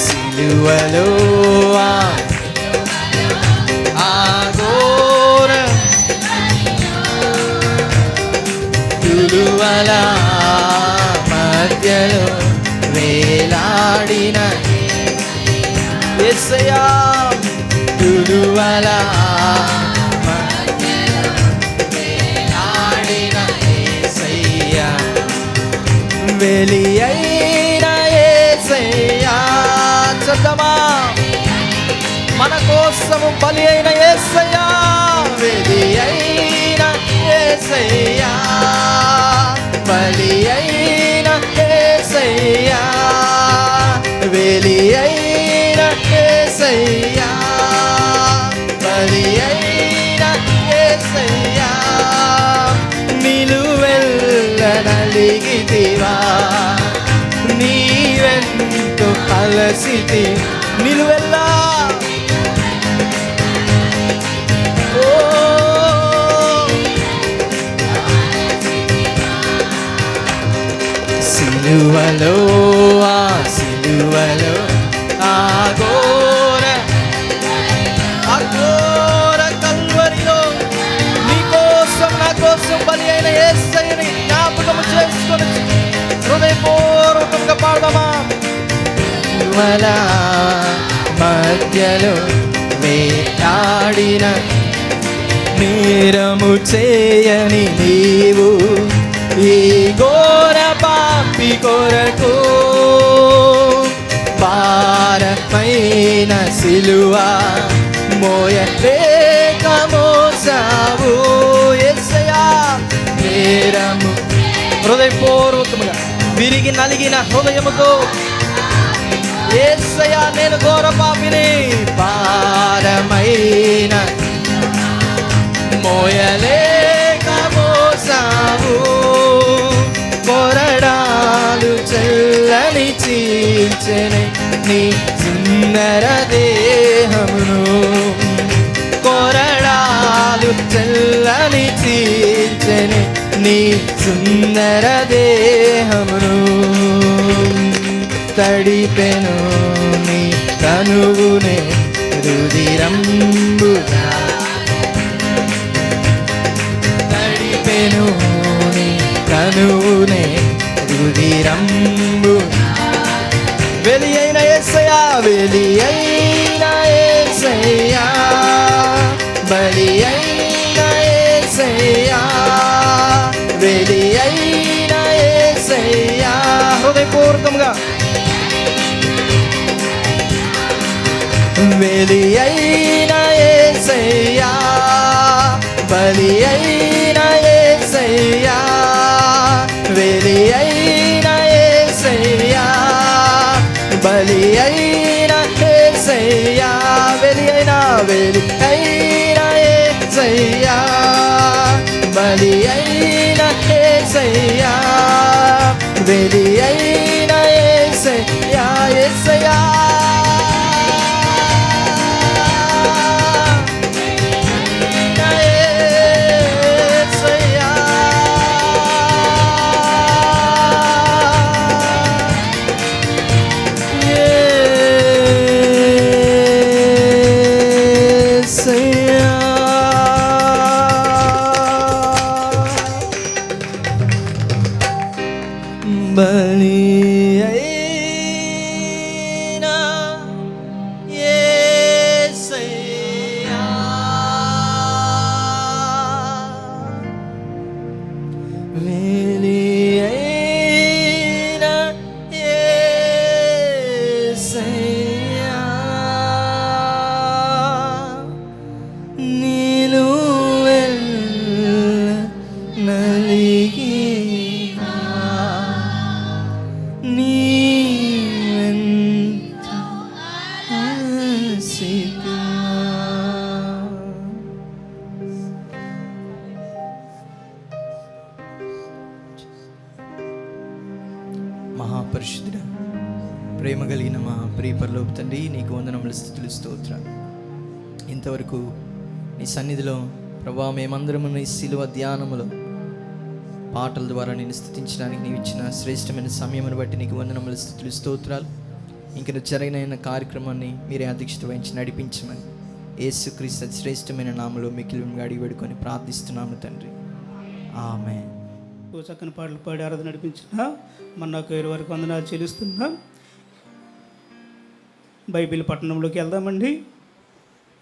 సిలువలో ఆఘోర తులువల మధ్యలో వేలాడిన యేసయ్యా, తులువల మధ్యలో వేలాడిన యేసయ్యా, బలి అయిన యేసయ్యా, చదమా మన కోసము బలి అయిన యేసయ్యా, బలి అయిన యేసయ్యా, బలి అయిన యేసయ్యా, బలి అయిన యేసయ్యా, బలి అయిన యేసయ్యా, నిలువెల్ల నలిగితివా, నీవెంతో అలసితి, నిలువెల్ల సిలువలో సిలువలో ఆఘోర కల్వరిలో నీకోసం నా కోసం బలి అయిన యేసయ్యని జ్ఞాపకం చేసుకొని హృదయపూర్వకంగా పాడదామా. సిలువల మధ్యలో వేలాడిన నేరము చేయని నీవు ఈ ఘోర పాపి కొరకు భారమైన సిలువ మోయలేక మోసావు యేసయ్యా, నేరము హృదయపూర్వకముగా విరిగి నలిగిన హృదయముతో యేసయ్యా, నేను ఘోర పాపిని, భారమైన మోయలేక మోసావు, కొరడాలు చల్లని చీల్చెని నీ సుందర దేహమును, కొరడాలు చల్లని చీల్చెని నీ సుందర దేహమును, తడిపెను నీ తనువునే రుధిరంబుగా, తడిపెను నీ తనువునే రుధిరంబు, బలి అయిన యేసయ్యా, బలి అయిన యేసయ్యా, బలి అయిన యేసయ్యా, బలి అయిన యేసయ్యా, హృదయపూర్వకంగా బలి అయిన యేసయ్యా, బలి అయిన యేసయ్యా, బలి అయిన యేసయ్యా, బలి అయిన యేసయ్యా, బలి అయిన యేసయ్యా, బలి అయిన యేసయ్యా, బలి అయిన యేసయ్యా, యేసయ్యా, బలి అయిన పరిశుద్ధుడ, ప్రేమ కలిగిన మా ప్రియ పరలోక తండ్రి, నీకు వందనములు, స్తుతులు, స్తోత్రాలు. ఇంతవరకు నీ సన్నిధిలో ప్రభా మేమందరము నీ శిలువ ధ్యానములో పాటల ద్వారా నేను స్తుతించడానికి నీవు ఇచ్చిన శ్రేష్టమైన సమయమును బట్టి నీకు వందనములు, స్తుతులు, స్తోత్రాలు. ఇంక జరిగిన కార్యక్రమాన్ని మీరే అధ్యక్షత వహించి నడిపించమని యేసుక్రీస్తు శ్రేష్టమైన నామములో మిక్కిలి అడిగి వేడుకొని ప్రార్థిస్తున్నాము తండ్రి, ఆమేన్. చక్కని పాటలు పాడి ఆరాధన నడిపించిన మన్నాకు 20 వరకు వందనాలు చెల్లిస్తున్నాం. బైబిల్ పట్టణంలోకి వెళ్దామండి.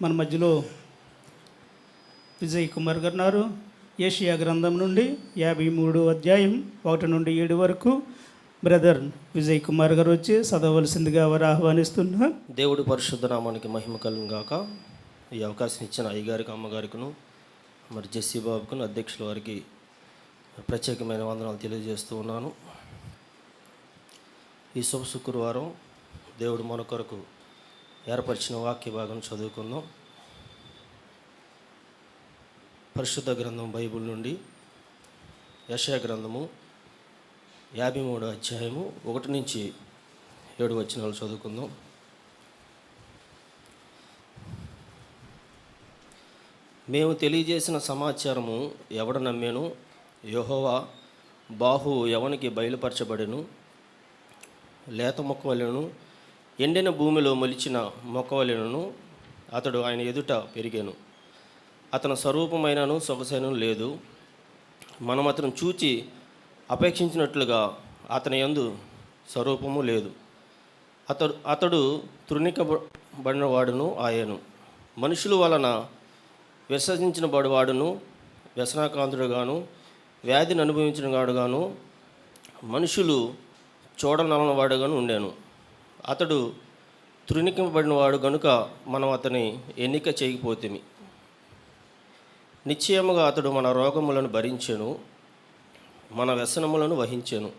మన మధ్యలో విజయ్ కుమార్ గారు ఉన్నారు. ఏషియా గ్రంథం నుండి 53వ అధ్యాయం 1 నుండి 7 వరకు బ్రదర్ విజయ్ కుమార్ గారు వచ్చి చదవలసిందిగా వారు ఆహ్వానిస్తున్నా. దేవుడు పరిశుద్ధ నామానికి మహిమ కలుగును గాక. ఈ అవకాశం ఇచ్చిన అయ్యగారికి, అమ్మగారికిను, మరి జెస్సీ బాబుకును, అధ్యక్షుల వారికి ప్రత్యేకమైన వందనాలు తెలియజేస్తూ ఉన్నాను. ఈ శుభ శుక్రవారం దేవుడు మన కొరకు ఏర్పరిచిన వాక్య భాగం చదువుకుందాం. పరిశుద్ధ గ్రంథం బైబిల్ నుండి యెషయా గ్రంథము 53వ అధ్యాయము 1 నుంచి 7 వచనాలు చదువుకుందాం. మేము తెలియజేసిన సమాచారము ఎవడ నమ్మేను? యెహోవా బాహు ఎవనికి బయలుపరచబడెను? లేత మొక్క వలెను, ఎండిన భూమిలో మొలిచిన మొక్క వలెను అతడు ఆయన ఎదుట పెరిగాను. అతని స్వరూపమైనను సొగసైనను లేదు. మనం అతను చూచి అపేక్షించినట్లుగా అతని యందు స్వరూపము లేదు. అతడు తృణీకబడినవాడును ఆయను, మనుషుల వలన విసర్జించిన బడివాడును, వ్యసనాకాంతుడుగాను, వ్యాధిని అనుభవించిన వాడుగాను, మనుషులు చూడనలన వాడుగాను ఉండాను. అతడు తృణీకింపబడినవాడు గనుక మనం అతని ఎన్నిక చేయకపోతేమి. నిశ్చయముగా అతడు మన రోగములను భరించెను, మన వ్యసనములను వహించెను.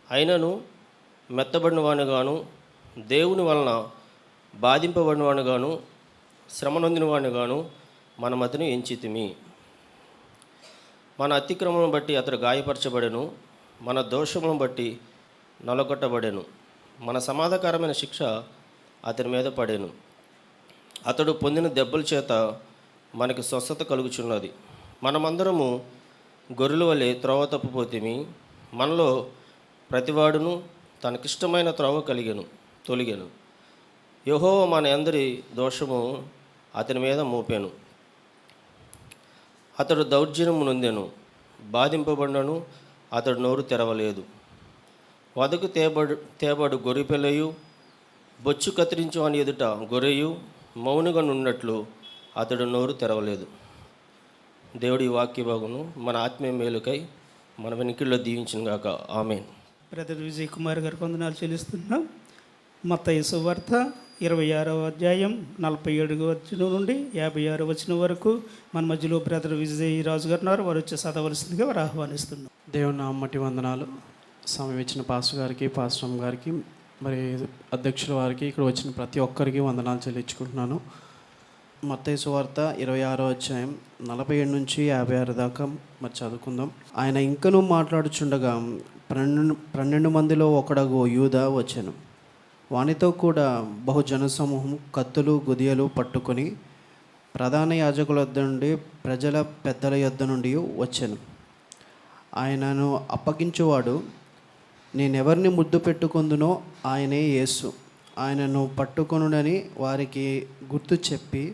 అయినను మెత్తబడినవాడుగాను, దేవుని వలన బాధింపబడినవాడుగాను, శ్రమ నొందినవాడుగాను మనం అతని ఎంచితిమి. మన అతిక్రమములను బట్టి అతడు గాయపరచబడెను, మన దోషములను బట్టి నలగొట్టబడెను. మన సమాధానకరమైన శిక్ష అతని మీద పడెను. అతడు పొందిన దెబ్బల చేత మనకి స్వస్థత కలుగుచున్నది. మనమందరము గొర్రెల వలె త్రోవ తప్పిపోతేమి. మనలో ప్రతివాడును తనకిష్టమైన త్రోవ తొలిగెను. యెహోవా మన అందరి దోషము అతని మీద మోపాను. అతడు దౌర్జన్యము నొందెను, బాధింపబడినను అతడు నోరు తెరవలేదు. వదకు తేబడు గొర్రెపిల్లయు, బొచ్చు కత్తిరించు అని ఎదుట గొర్రెయు మౌనుగా నున్నట్లు అతడు నోరు తెరవలేదు. దేవుడి వాక్య భాగమును మన ఆత్మీయ మేలుకై మన వెనుకల్లో దీవించిన గాక. ఆమేన్. బ్రదర్ విజయ్ కుమార్ గారికి వందనాలు చెల్లిస్తున్నాం. మత్తయి సువార్త 26వ అధ్యాయం 47వ వచనం నుండి 56వ వచనం వరకు మన మధ్యలో బ్రదర్ విజయ్ రాజు గారు ఉన్నారు. వారు వచ్చి చదవలసిందిగా వారు ఆహ్వానిస్తున్నాం. దేవుని నామటి వందనాలు. సమయం ఇచ్చిన పాస్టర్ గారికి, పాస్టర్ గారికి, మరి అధ్యక్షుల వారికి, ఇక్కడ వచ్చిన ప్రతి ఒక్కరికి వందనాలు చెల్లించుకుంటున్నాను. మత్తయి సువార్త 26వ అధ్యాయం 47 నుంచి 56 దాకా మరి చదువుకుందాం. ఆయన ఇంకనూ మాట్లాడుచుండగా 12 మందిలో ఒకడగు యూదా వచ్చెను. వానితో కూడా బహుజన సమూహం కత్తులు గుదియలు పట్టుకొని ప్రధాన యాజకుల యొద్ద నుండి, ప్రజల పెద్దల యొద్ద నుండి వచ్చెను. ఆయనను అప్పగించువాడు, నేనెవరిని ముద్దు పెట్టుకుందునో ఆయనే యేసు, ఆయనను పట్టుకొనుడని వారికి గుర్తు చెప్పి,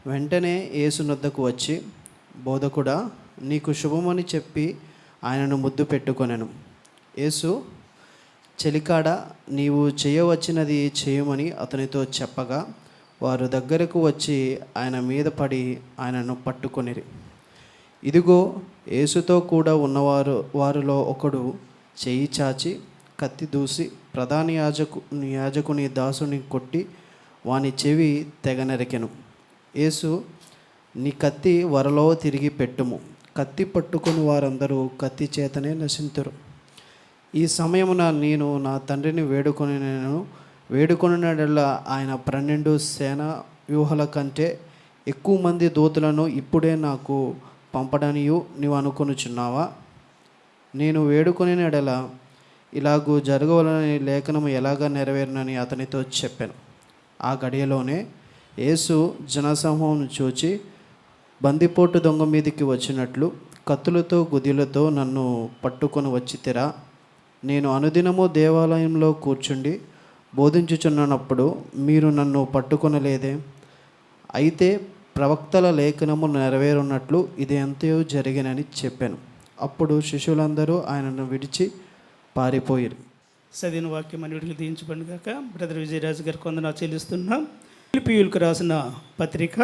వెంటనే యేసు నొద్దకు వచ్చి, బోధకుడా, నీకు శుభమని చెప్పి ఆయనను ముద్దు పెట్టుకొనెను. యేసు, చెలికాడ, నీవు చేయవచ్చినది చేయమని అతనితో చెప్పగా, వారు దగ్గరకు వచ్చి ఆయన మీద పడి ఆయనను పట్టుకొనిరి. ఇదిగో, యేసుతో కూడా వారిలో ఒకడు చేయి చాచి కత్తి దూసి ప్రధాన యాజకుని దాసుని కొట్టి వాని చెవి తెగ నరికెను. యేసు, నీ కత్తి వరలో తిరిగి పెట్టుము. కత్తి పట్టుకుని వారందరూ కత్తి చేతనే నశింతురు. ఈ సమయమున నేను నా తండ్రిని వేడుకొనినడల్లా ఆయన 12 సేనా వ్యూహాల కంటే ఎక్కువ మంది దూతలను ఇప్పుడే నాకు పంపడనియు నీవు అనుకొనుచున్నావా? నేను వేడుకొనినడల ఇలాగూ జరగవలనని లేఖనము ఎలాగా నెరవేరునని అతనితో చెప్పాను. ఆ గడియలోనే యేసు జనసమూహం చూచి బందిపోటు దొంగ మీదికి వచ్చినట్లు కత్తులతో గుదిలతో నన్ను పట్టుకొని వచ్చితిరా. నేను అనుదినము దేవాలయంలో కూర్చుండి బోధించుచున్నప్పుడు మీరు నన్ను పట్టుకొనలేదే. అయితే ప్రవక్తల లేఖనము నెరవేరున్నట్లు ఇది ఎంతయో జరిగినని చెప్పాను. అప్పుడు శిష్యులందరూ ఆయనను విడిచి పారిపోయారు. చదివిన వాక్యం అని విడికి దీయించబడి కాక బ్రదర్ విజయరాజు గారికి వందనాలు చెల్లిస్తున్నాం. ఫిలిప్పీయులకు రాసిన పత్రిక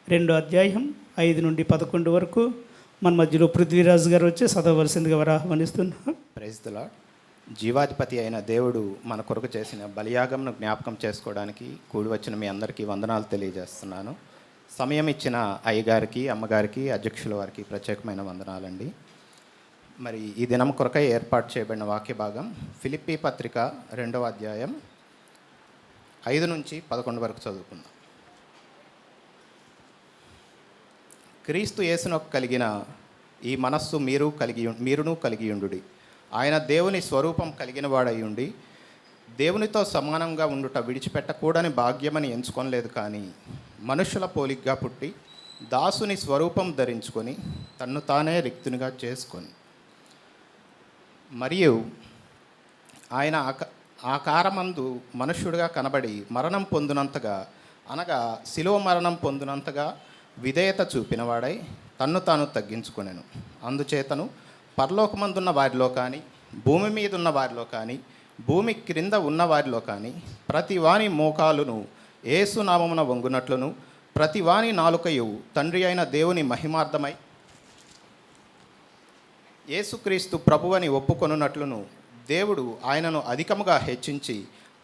2వ అధ్యాయం 5 నుండి 11 వరకు మన మధ్యలో పృథ్వీరాజు గారు వచ్చి చదవలసిందిగా వారు ఆహ్వానిస్తున్నాం. Praise the Lord. జీవాధిపతి అయిన దేవుడు మన కొరకు చేసిన బలియాగంను జ్ఞాపకం చేసుకోవడానికి కూడి వచ్చిన మీ అందరికీ వందనాలు తెలియజేస్తున్నాను. సమయం ఇచ్చిన అయ్యగారికి, అమ్మగారికి, అధ్యక్షుల వారికి ప్రత్యేకమైన వందనాలండి. మరి ఈ దినం కొరకై ఏర్పాటు చేయబడిన వాక్య భాగం ఫిలిప్పీ పత్రిక 2వ అధ్యాయం 5 నుంచి 11 వరకు చదువుకుందాం. క్రీస్తు యేసునకు కలిగిన ఈ మనస్సు మీరును కలిగి ఉండుడి. ఆయన దేవుని స్వరూపం కలిగిన వాడై ఉండి దేవునితో సమానంగా ఉండుట విడిచిపెట్టకూడని భాగ్యమని ఎంచుకోలేదు, కానీ మనుషుల పోలికగా పుట్టి దాసుని స్వరూపం ధరించుకొని తన్ను తానే రిక్తునిగా చేసుకొని మరియు ఆయన ఆకారమందు మనుష్యుడిగా కనబడి మరణం పొందినంతగా, అనగా శిలువ మరణం పొందినంతగా విధేయత చూపినవాడై తన్ను తాను తగ్గించుకొనెను. అందుచేతను పరలోకమందున్న వారిలో కానీ, భూమి మీద ఉన్న వారిలో కానీ, భూమి క్రింద ఉన్న వారిలో కానీ ప్రతి వాని మోకాలును యేసునామమున వంగునట్లును ప్రతి వాని నాలుకయు తండ్రి అయిన దేవుని మహిమార్థమై యేసుక్రీస్తు ప్రభువని ఒప్పుకొనున్నట్లును దేవుడు ఆయనను అధికముగా హెచ్చించి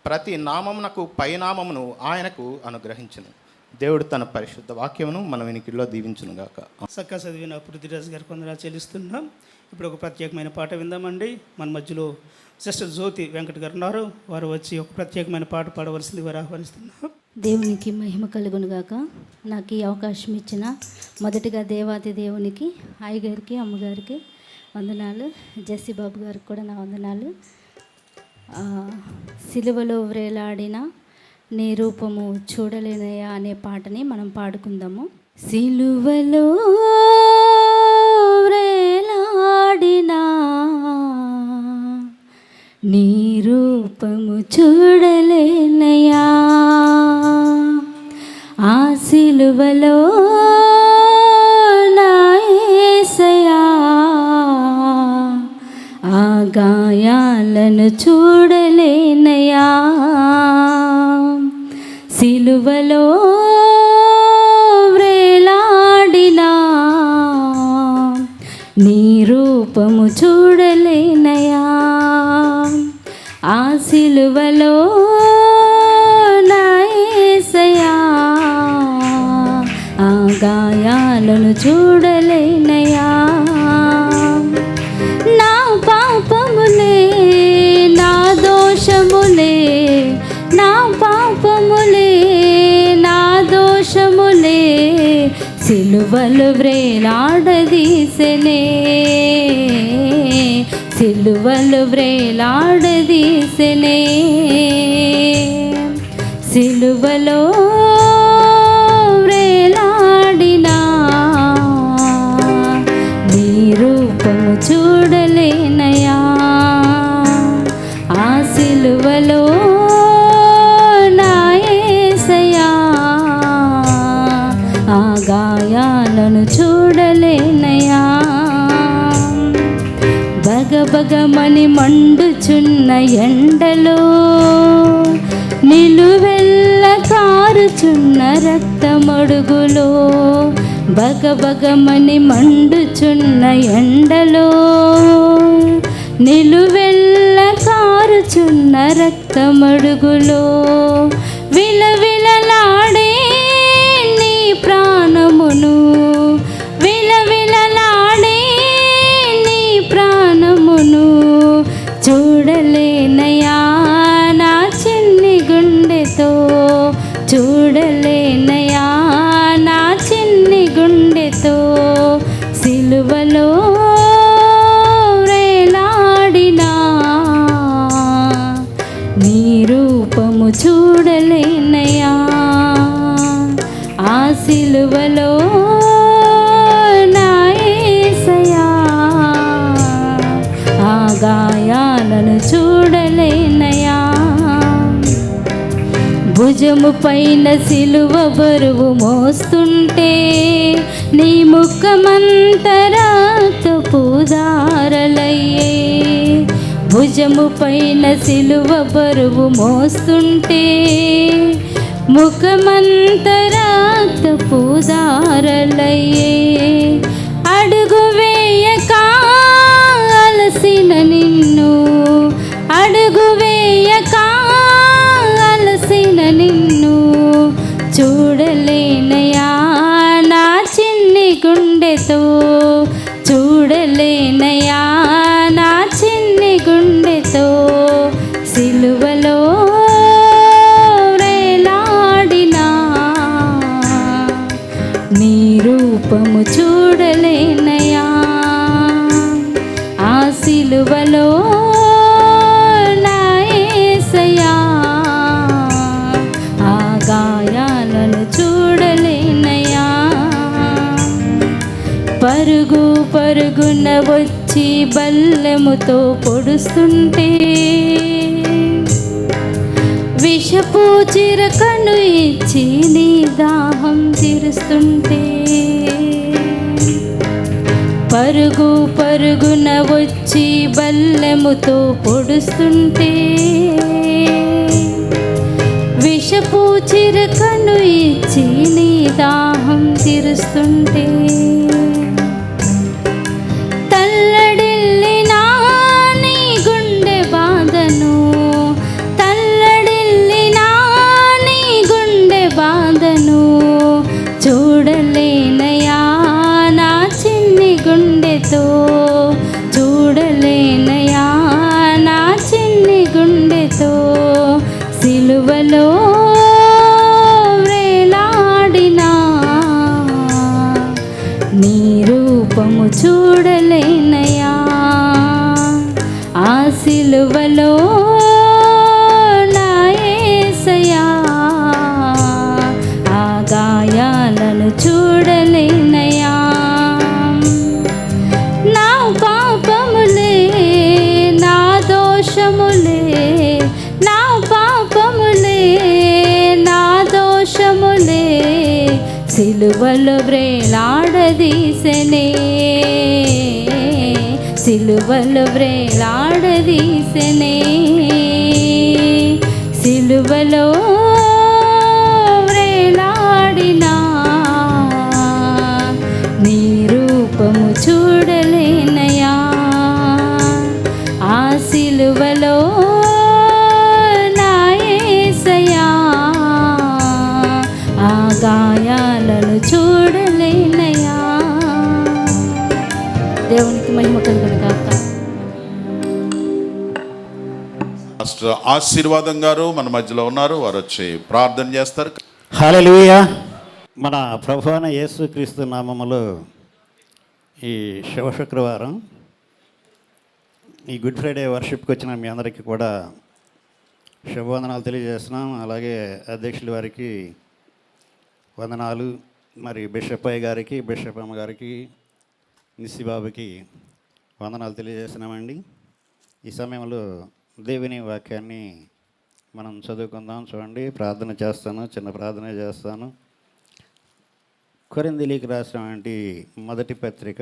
ప్రతి నామమునకు పైనామమును ఆయనకు అనుగ్రహించును. దేవుడు తన పరిశుద్ధ వాక్యమును మన వినికిడిలో దీవించునుగాక. చక్కగా చదివిన పృథ్వీరాజు గారికి వందనాలు చెల్లిస్తున్నాం. ఇప్పుడు ఒక ప్రత్యేకమైన పాట విందామండి. మన మధ్యలో సిస్టర్ జ్యోతి వెంకట్ గారు ఉన్నారు. వారు వచ్చి ఒక ప్రత్యేకమైన పాట పాడవలసింది వారు ఆహ్వానిస్తున్నాం. దేవునికి మహిమ కలుగునుగాక. నాకు ఈ అవకాశం ఇచ్చిన మొదటిగా దేవాది దేవునికి, అయ్యగారికి, అమ్మగారికి వందనాలు. జెస్సీ బాబు గారికి కూడా నా వందనాలు. సిలువలో వ్రేలాడిన నీ రూపము చూడలేనయా అనే పాటని మనం పాడుకుందాము. సిలువలో వ్రేలాడిన నీ రూపము చూడలేనయా, ఆ సిలువలో నా యేసయ్యా ఆ గాయాలను చూడలేనయా, సిలువలో వ్రేలాడిన నీ రూపము చూడలేనయా, ఆ సిలువలో నా యేసయ్యా ఆ గాయాలను చూడలేనయా. నా పాపములే, నా దోషములే, నా పాపములే, నా దోషములే సిలువలు వ్రేలాడదీసెనే, సిలువలు వ్రేలాడదీసెనే, సిలువలో వ్రేలాడినా నీ రూపము చూడలేనయా, ఆ సిలువలో నా యేసయ్యా ఆ గాయాలను చూడలేనయా. బగబగమని మండుచున్న ఎండలో నిలువెల్ల కారుచున్న రక్తమడుగులో, బగబగమని మండుచున్న ఎండలో నిలువెల్ల కారుచున్న రక్తమడుగులో విలవిలలాడే నీ ప్రాణమును, విలవిలలాడే నీ ప్రాణమును చూడలేనయా నా చిన్ని గుండెతో, చూడలేనయా నా చిన్ని గుండెతో, సిలువలో వ్రేలాడినా నా యేసయ్యా ఆ గాయాలను చూడలేనయా. భుజము పైన సిలువ బరువు మోస్తుంటే నీ ముఖమంత రక్తపు దారలయ్యే. భుజము పైన సిలువ బరువు మోస్తుంటే ముఖమంత రక్తపు దారలయ్యే. అడుగు వేయక అలసిన నిన్ను, అడుగు వేయక అలసిన నిన్ను చూడలేనయా నా చిన్ని గుండెతో, చూడలేనయా నా చిన్ని గుండెతో. సిలువలో వేలాడినా నీ రూపము చూడలేనయా. ఆ సిలువలో నా యేసయ్యా ఆ గాయాలను చూడలేనయా. పరుగు పరుగున వచ్చి బల్లెముతో పొడుస్తుంటే విషపు చిరకను ఇచ్చి నీ దాహం తీరుస్తుంటే, పరుగు పరుగున వచ్చి బల్లెముతో పొడుస్తుంటే విషపు చిరకను ఇచ్చి నీ దాహం తీరుస్తుంటే, తల్లడిల్లినా నీ గుండె బాధను, తల్లడిల్లినా నీ గుండె బాధను చూడలేనయా నా చిన్ని గుండెతో, చూడలేనయా నా చిన్ని గుండెతో. సిలువలో వేలాడినా నీ రూపము చూడలేనయా. ఆ సిలువలో నా యేసయ్యా ఆ గాయాలను చూడలేనయా. నా పాపములే నా దోషములే, నా పాపములే నా దోషములే సిలువలో వ్రేలాడదీసెనే, సిలువలో వ్రేలాడదీసెనే. సిలువలో వ్రేలాడినా నీ రూపము చూడలేనయా. ఆ సిలువలో నా యేసయ్యా ఆ గాయాలను చూడలేనయా. దేవునికి మహిమ కలుగును గాక. మాస్టర్ ఆశీర్వాదం గారు మన మధ్యలో ఉన్నారు, వారు వచ్చి ప్రార్థన చేస్తారు. హల్లెలూయా. మన ప్రభు అయిన యేసుక్రీస్తు నామములో ఈ శుక్రవారం ఈ గుడ్ ఫ్రైడే వర్షిప్కి వచ్చిన మీ అందరికీ కూడా శుభవందనాలు తెలియజేస్తున్నాం. అలాగే అధ్యక్షుల వారికి వందనాలు, మరి బిషప్ అయ్య గారికి, బిషప్ అమ్మ గారికి, నిస్సిబాబుకి వందనాలు తెలియజేస్తున్నామండి. ఈ సమయంలో దేవుని వాక్యాన్ని మనం చదువుకుందాం. చూడండి, ప్రార్థన చేస్తాను, చిన్న ప్రార్థన చేస్తాను. కొరింథీయులకు రాసినటువంటి మొదటి పత్రిక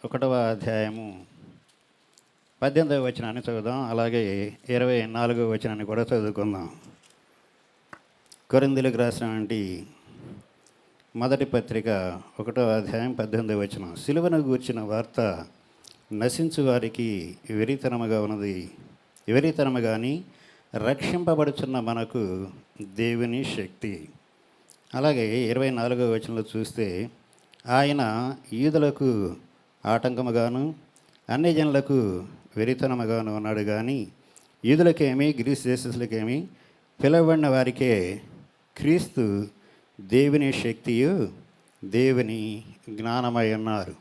1వ అధ్యాయము 18వ వచనాన్ని చదువుదాం. అలాగే 24వ వచనాన్ని కూడా చదువుకుందాం. కొరింథీయులకు రాసినటువంటి మొదటి పత్రిక 1వ అధ్యాయం 18వ వచనం. సిలువను గూర్చిన వార్త నశించు వారికి వెరితనముగా ఉన్నది, వెరితనము కానీ రక్షింపబడుచున్న మనకు దేవుని శక్తి. అలాగే 24వ వచనంలో చూస్తే, ఆయన యూదులకు ఆటంకముగాను అన్ని జనులకు వెరితనముగాను ఉన్నాడు, కానీ యూదులకేమి గ్రీసు దేశస్తులకేమి పిలువబడిన వారికే క్రీస్తు దేవుని శక్తియు దేవుని జ్ఞానమై ఉన్నారు.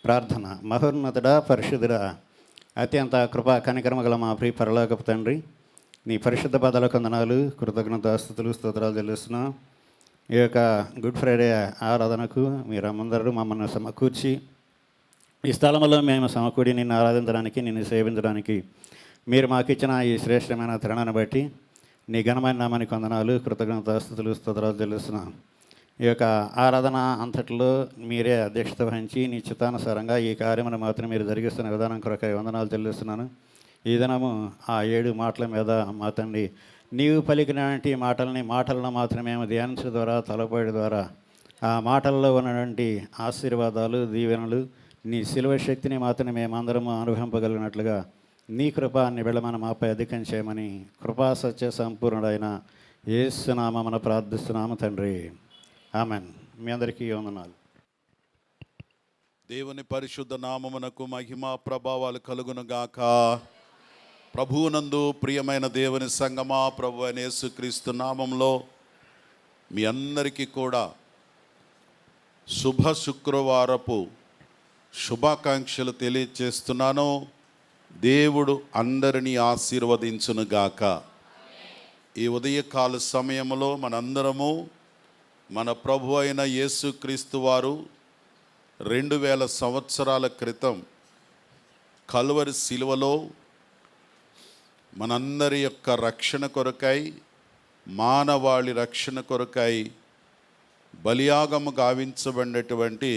ప్రార్థన. మహోన్నతుడా, పరిశుద్ధుడా, అత్యంత కృపా కనికరమగల మా ప్రియ పరలోకపు తండ్రి, నీ పరిశుద్ధ పదాల కొందనాలు, కృతజ్ఞతాస్తుతులు, స్తోత్రాలు చెల్లిస్తున్నాం. ఈ యొక్క గుడ్ ఫ్రైడే ఆరాధనకు మీరందరూ మమ్మల్ని సమకూర్చి ఈ స్థలంలో మేము సమకూడి నిన్ను ఆరాధించడానికి, నిన్ను సేవించడానికి మీరు మాకు ఇచ్చిన ఈ శ్రేష్టమైన తరుణాన్ని బట్టి నీ ఘనమైన నామానికి వందనాలు, కృతజ్ఞతాస్తుతులు, స్తోత్రాలు చెల్లిస్తున్నాను. ఈ యొక్క ఆరాధన అంతట్లో మీరే అధ్యక్షత వహించి నీ చిత్తానుసారంగా ఈ కార్యమును మాత్రం మీరు జరిగిస్తున్న విధానం కొరకై వందనాలు చెల్లిస్తున్నాను. ఈ దినము ఆ 7 మాటల మీద మా తండ్రి నీవు పలికినటువంటి మాటలను మాత్రమే మేము ధ్యానించడం ద్వారా, తలపోయడం ద్వారా ఆ మాటల్లో ఉన్నటువంటి ఆశీర్వాదాలు, దీవెనలు, నీ శిలువ శక్తిని మాత్రమే మేమందరము అనుభవింపగలిగినట్లుగా నీ కృప అన్ని వెళ్ళమని మాపై అధికం చేయమని కృపా సత్య సంపూర్ణుడైన యేసు నామమున ప్రార్థిస్తున్నాము తండ్రి. ఆమెన్. మీ అందరికీ వందనాలు. దేవుని పరిశుద్ధ నామమునకు మహిమ ప్రభావాలు కలుగునుగాక. ప్రభువునందు ప్రియమైన దేవుని సంగమా, ప్రభు అయిన యేసుక్రీస్తు నామంలో మీ అందరికీ కూడా శుభ శుక్రవారపు శుభాకాంక్షలు తెలియజేస్తున్నాను. దేవుడు అందరినీ ఆశీర్వదించునుగాక. ఈ ఉదయకాల సమయంలో మనందరము మన ప్రభు అయిన యేసుక్రీస్తు వారు 2000 సంవత్సరాల క్రితం కల్వరి శిలువలో మనందరి యొక్క రక్షణ కొరకై, మానవాళి రక్షణ కొరకై బలియాగము గావించబడినటువంటి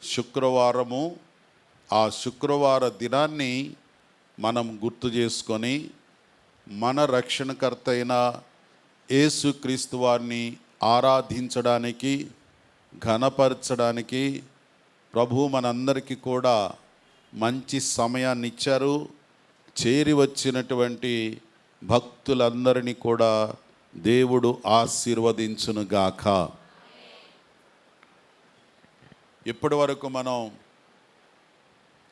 శుక్రవారము. ఆ శుక్రవార దినాన్ని మనం గుర్తు చేసుకొని మన రక్షణకర్త అయిన యేసుక్రీస్తు వారిని ఆరాధించడానికి, ఘనపరచడానికి ప్రభు మనందరికీ కూడా మంచి సమయాన్ని ఇచ్చారు. చేరి వచ్చినటువంటి భక్తులందరినీ కూడా దేవుడు ఆశీర్వదించునుగాక. ఇప్పటి వరకు మనం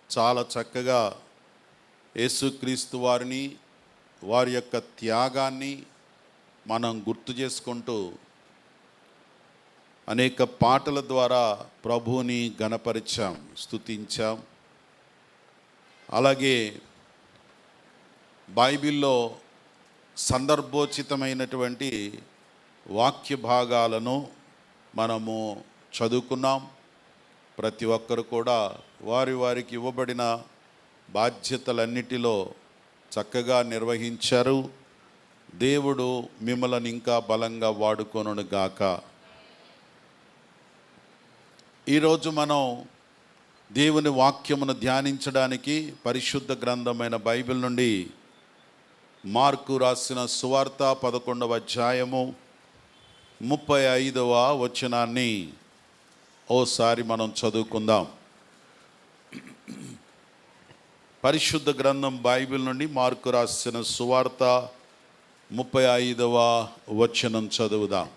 చాలా చక్కగా యేసుక్రీస్తు వారిని, వారి యొక్క త్యాగాన్ని మనం గుర్తు చేసుకుంటూ అనేక పాటల ద్వారా ప్రభువుని ఘనపరిచాం, స్తుతించాం. అలాగే బైబిల్లో సందర్భోచితమైనటువంటి వాక్య భాగాలను మనము చదువుకున్నాం. ప్రతి ఒక్కరు కూడా వారికి ఇవ్వబడిన బాధ్యతలన్నిటిలో చక్కగా నిర్వహించారు. దేవుడు మిమ్మల్ని ఇంకా బలంగా వాడుకొనుగాక. ఈరోజు మనం దేవుని వాక్యమును ధ్యానించడానికి పరిశుద్ధ గ్రంథమైన బైబిల్ నుండి మార్కు రాసిన సువార్త 11వ అధ్యాయము 35వ వచనాన్ని ఓసారి మనం చదువుకుందాం. పరిశుద్ధ గ్రంథం బైబిల్ నుండి మార్కు రాసిన సువార్త 35వ వచనం చదువుదాం.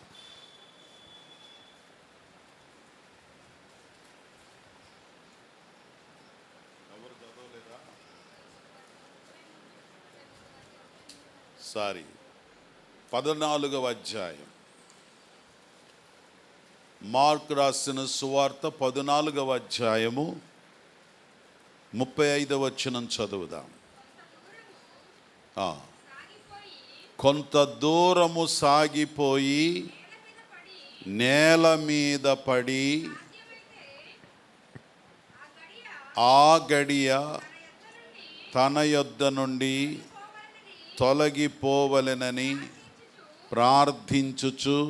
సారీ 14వ అధ్యాయం మార్కు రాసిన సువార్త 14వ అధ్యాయము 35వ వచనం చదువుదాం. కొంత దూరము సాగిపోయి నేల మీద పడి ఆ గడియ తన యొద్ద నుండి తొలగిపోవలెనని ప్రార్థించుచు,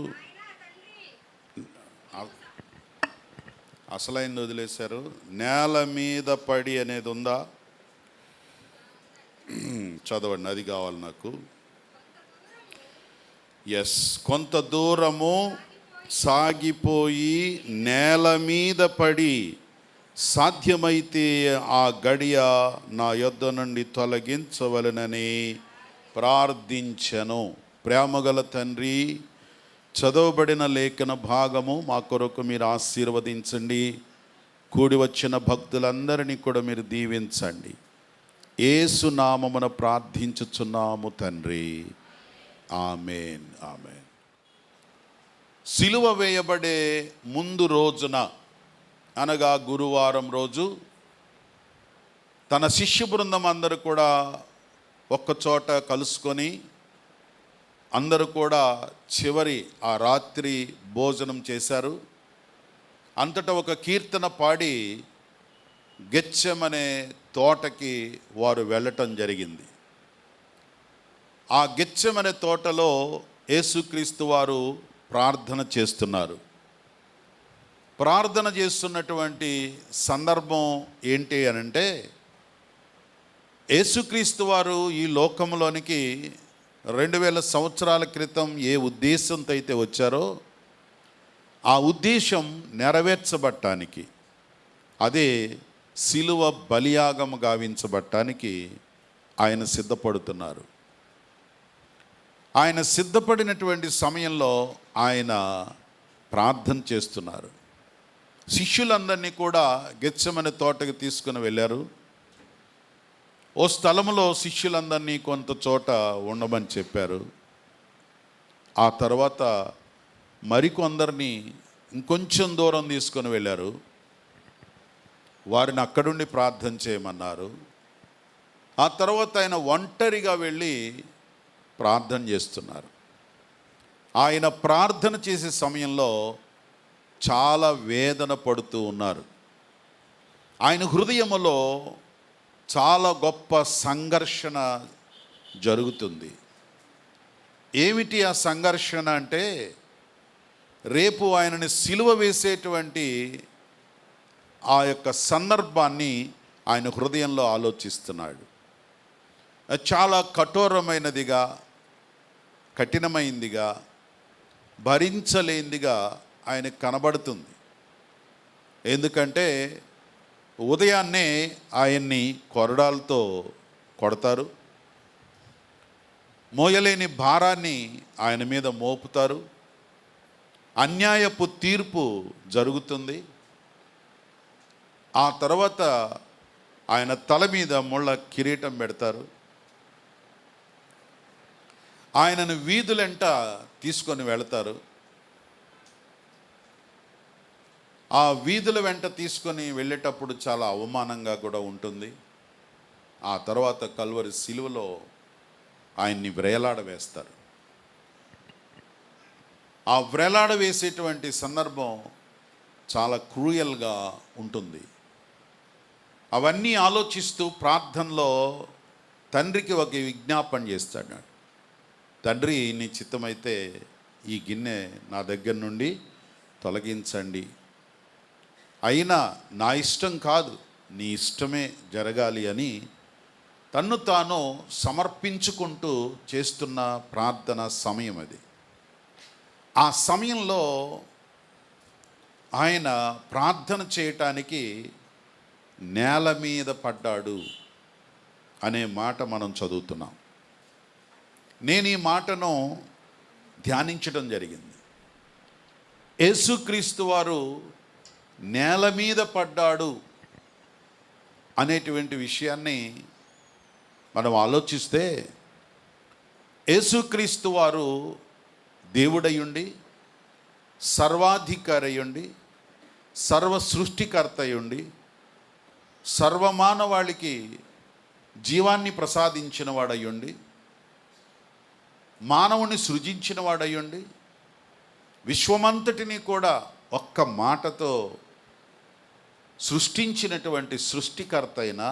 అసలైంది వదిలేశారు. నేల మీద పడి అనేది ఉందా? చదవండి, అది కావాలి నాకు. ఎస్. కొంత దూరము సాగిపోయి నేల మీద పడి సాధ్యమైతే ఆ గడియ నా యొద్ద నుండి తొలగించవలెనని ప్రార్థించెను. ప్రేమగల తండ్రి, చదవబడిన లేఖన భాగము మా కొరకు మీరు ఆశీర్వదించండి. కూడి వచ్చిన భక్తులందరినీ కూడా మీరు దీవించండి. యేసు నామమున ప్రార్థించుచున్నాము తండ్రి. ఆమేన్, ఆమేన్. సిలువ వేయబడే ముందు రోజున, అనగా గురువారం రోజు, తన శిష్య బృందం అందరూ కూడా ఒక్కచోట కలుసుకొని అందరూ కూడా చివరి ఆ రాత్రి భోజనం చేశారు. అంతటా ఒక కీర్తన పాడి గెత్సెమనే తోటకి వారు వెళ్ళటం జరిగింది. ఆ గెత్సెమనే తోటలో యేసుక్రీస్తు వారు ప్రార్థన చేస్తున్నారు. ప్రార్థన చేస్తున్నటువంటి సందర్భం ఏంటి అనంటే, యేసుక్రీస్తు వారు ఈ లోకంలోనికి 2000 సంవత్సరాల క్రితం ఏ ఉద్దేశంతో అయితే వచ్చారో ఆ ఉద్దేశం నెరవేర్చబట్టానికి, అదే సిలువ బలియాగము గావించబట్టానికి ఆయన సిద్ధపడుతున్నారు. ఆయన సిద్ధపడినటువంటి సమయంలో ఆయన ప్రార్థన చేస్తున్నారు. శిష్యులందరినీ కూడా గెత్సెమనే తోటకి తీసుకుని వెళ్ళారు. ఓ స్థలంలో శిష్యులందరినీ కొంత చోట ఉండమని చెప్పారు. ఆ తర్వాత మరికొందరిని ఇంకొంచెం దూరం తీసుకొని వెళ్ళారు. వారిని అక్కడుండి ప్రార్థన చేయమన్నారు. ఆ తర్వాత ఆయన ఒంటరిగా వెళ్ళి ప్రార్థన చేస్తున్నారు. ఆయన ప్రార్థన చేసే సమయంలో చాలా వేదన పడుతూ ఉన్నారు. ఆయన హృదయములో చాలా గొప్ప సంఘర్షణ జరుగుతుంది. ఏమిటి ఆ సంఘర్షణ అంటే, రేపు ఆయనని సిలువ వేసేటువంటి ఆ యొక్క సందర్భాన్ని ఆయన హృదయంలో ఆలోచిస్తున్నాడు. చాలా కఠోరమైనదిగా, కఠినమైందిగా, భరించలేనిదిగా ఆయనకు కనబడుతుంది. ఎందుకంటే ఉదయాన్నే ఆయన్ని కొరడాలతో కొడతారు, మోయలేని భారాన్ని ఆయన మీద మోపుతారు, అన్యాయపు తీర్పు జరుగుతుంది. ఆ తర్వాత ఆయన తల మీద ముళ్ళ కిరీటం పెడతారు. ఆయనను వీధులెంట తీసుకొని వెళతారు. ఆ వీధుల వెంట తీసుకొని వెళ్ళేటప్పుడు చాలా అవమానంగా కూడా ఉంటుంది. ఆ తర్వాత కల్వరి సిలువలో ఆయన్ని వ్రేలాడవేస్తారు. ఆ వ్రేలాడ వేసేటువంటి సందర్భం చాలా క్రూయల్గా ఉంటుంది. అవన్నీ ఆలోచిస్తూ ప్రార్థనలో తండ్రికి ఒక విజ్ఞాపన చేస్తాడు. తండ్రి, నీ చిత్తమైతే ఈ గిన్నె నా దగ్గర నుండి తొలగించండి, అయినా నా ఇష్టం కాదు, నీ ఇష్టమే జరగాలి అని తన్ను తాను సమర్పించుకుంటూ చేస్తున్న ప్రార్థన సమయం అది. ఆ సమయంలో ఆయన ప్రార్థన చేయటానికి నేల మీద పడ్డాడు అనే మాట మనం చదువుతున్నాం. నేను ఈ మాటను ధ్యానించడం జరిగింది. యేసుక్రీస్తు వారు నేల మీద పడ్డాడు అనేటువంటి విషయాన్ని మనం ఆలోచిస్తే, యేసుక్రీస్తు వారు దేవుడయ్యుండి, సర్వాధికారి అయ్యుండి, సర్వ సృష్టికర్త అయ్యుండి, సర్వమానవాళికి జీవాన్ని ప్రసాదించిన వాడయ్యుండి, మానవుని సృజించిన వాడయ్యుండి, విశ్వమంతటిని కూడా ఒక్క మాటతో సృష్టించినటువంటి సృష్టికర్త అయిన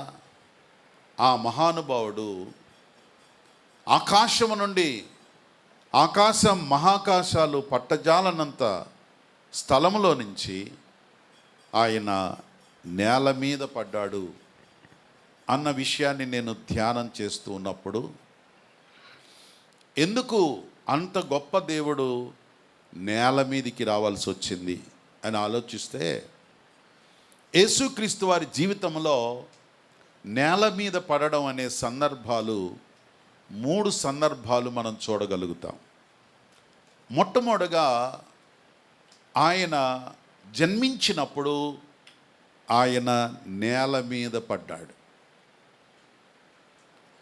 ఆ మహానుభావుడు ఆకాశము నుండి, ఆకాశం మహాకాశాలు పట్టజాలనంత స్థలములో నుంచి ఆయన నేల మీద పడ్డాడు అన్న విషయాన్ని నేను ధ్యానం చేస్తూ ఉన్నప్పుడు, ఎందుకు అంత గొప్ప దేవుడు నేల మీదికి రావాల్సి వచ్చింది అని ఆలోచిస్తే, యేసుక్రీస్తు వారి జీవితంలో నేల మీద పడడం అనే సందర్భాలు 3 సందర్భాలు మనం చూడగలుగుతాం. మొట్టమొదటిగా ఆయన జన్మించినప్పుడు ఆయన నేల మీద పడ్డాడు.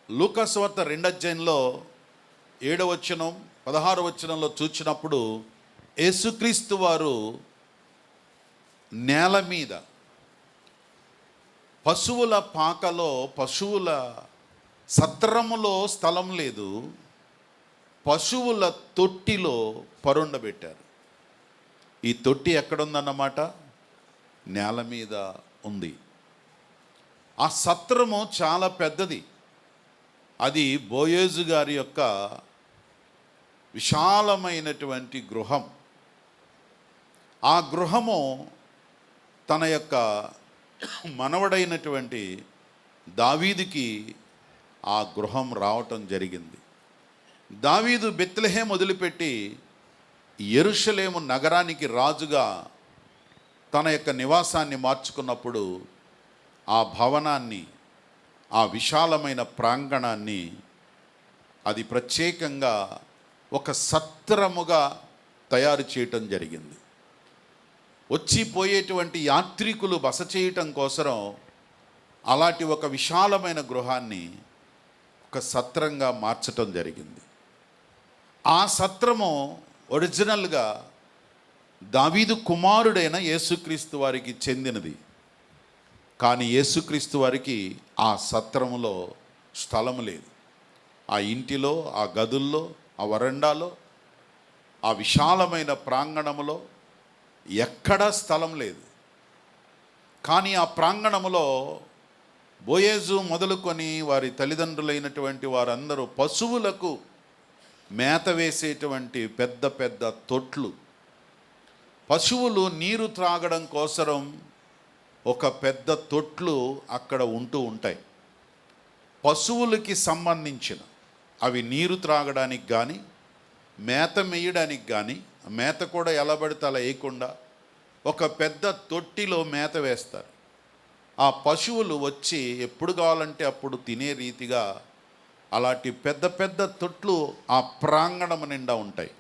లూకా సువార్త 2వ అధ్యాయంలో 7వ వచనం 16వ వచనంలో చూచినప్పుడు యేసుక్రీస్తు వారు నేల మీద, పశువుల పాకలో, పశువుల సత్రములో స్థలం లేదు, పశువుల తొట్టిలో పరుండబెట్టారు. ఈ తొట్టి ఎక్కడుందన్నమాట? నేల మీద ఉంది. ఆ సత్రము చాలా పెద్దది. అది బోయేజు గారి యొక్క విశాలమైనటువంటి గృహం. ఆ గృహము తన యొక్క మనవడైనటువంటి దావీదుకి ఆ గృహం రావటం జరిగింది. దావీదు బెత్లెహేం వదిలిపెట్టి యెరూషలేము నగరానికి రాజుగా తన యొక్క నివాసాన్ని మార్చుకున్నప్పుడు ఆ భవనాన్ని, ఆ విశాలమైన ప్రాంగణాన్ని అది ప్రత్యేకంగా ఒక సత్రముగా తయారు చేయటం జరిగింది. వచ్చిపోయేటువంటి యాత్రికులు బస చేయటం కోసం అలాంటి ఒక విశాలమైన గృహాన్ని ఒక సత్రంగా మార్చటం జరిగింది. ఆ సత్రము ఒరిజినల్గా దావీదు కుమారుడైన యేసుక్రీస్తు వారికి చెందినది. కానీ యేసుక్రీస్తు వారికి ఆ సత్రములో స్థలము లేదు. ఆ ఇంటిలో, ఆ గదుల్లో, ఆ వరండాలో, ఆ విశాలమైన ప్రాంగణములో ఎక్కడా స్థలం లేదు. కానీ ఆ ప్రాంగణములో బోయేజు మొదలుకొని వారి తల్లిదండ్రులైనటువంటి వారందరూ పశువులకు మేత వేసేటువంటి పెద్ద పెద్ద తొట్లు, పశువులు నీరు త్రాగడం కోసం ఒక పెద్ద తొట్లు అక్కడ ఉంటూ ఉంటాయి. పశువులకి సంబంధించిన అవి నీరు త్రాగడానికి కానీ, మేత మేయడానికి కానీ, మేత కూడా ఎలా పడితే అలా వేయకుండా ఒక పెద్ద తొట్టిలో మేత వేస్తారు. ఆ పశువులు వచ్చి ఎప్పుడు కావాలంటే అప్పుడు తినే రీతిగా అలాంటి పెద్ద పెద్ద తొట్లు ఆ ప్రాంగణం నిండా ఉంటాయి.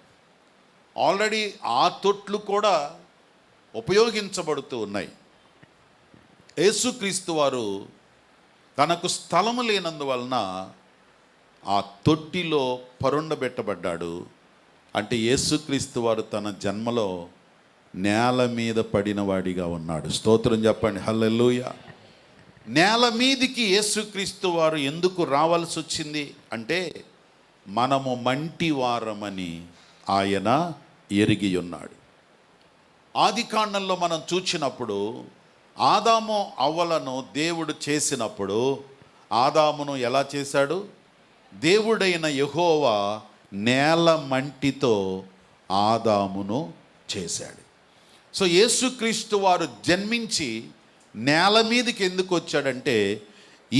ఆల్రెడీ ఆ తొట్లు కూడా ఉపయోగించబడుతూ ఉన్నాయి. యేసుక్రీస్తు వారు తనకు స్థలము లేనందువలన ఆ తొట్టిలో పరుండబెట్టబడ్డాడు. అంటే యేసుక్రీస్తు వారు తన జన్మలో నేల మీద పడిన వాడిగా ఉన్నాడు. స్తోత్రం చెప్పండి, హల్లెలూయా. నేల మీదికి యేసుక్రీస్తు వారు ఎందుకు రావాల్సి వచ్చింది అంటే, మనము మంటి వారమని ఆయన ఎరిగి ఉన్నాడు. ఆదికాండంలో మనం చూచినప్పుడు ఆదాము అవ్వలను దేవుడు చేసినప్పుడు ఆదామును ఎలా చేశాడు? దేవుడైన యెహోవా నేల మంటితో ఆదామును చేశాడు. సో యేసుక్రీస్తు వారు జన్మించి నేల మీదకి ఎందుకు వచ్చాడంటే,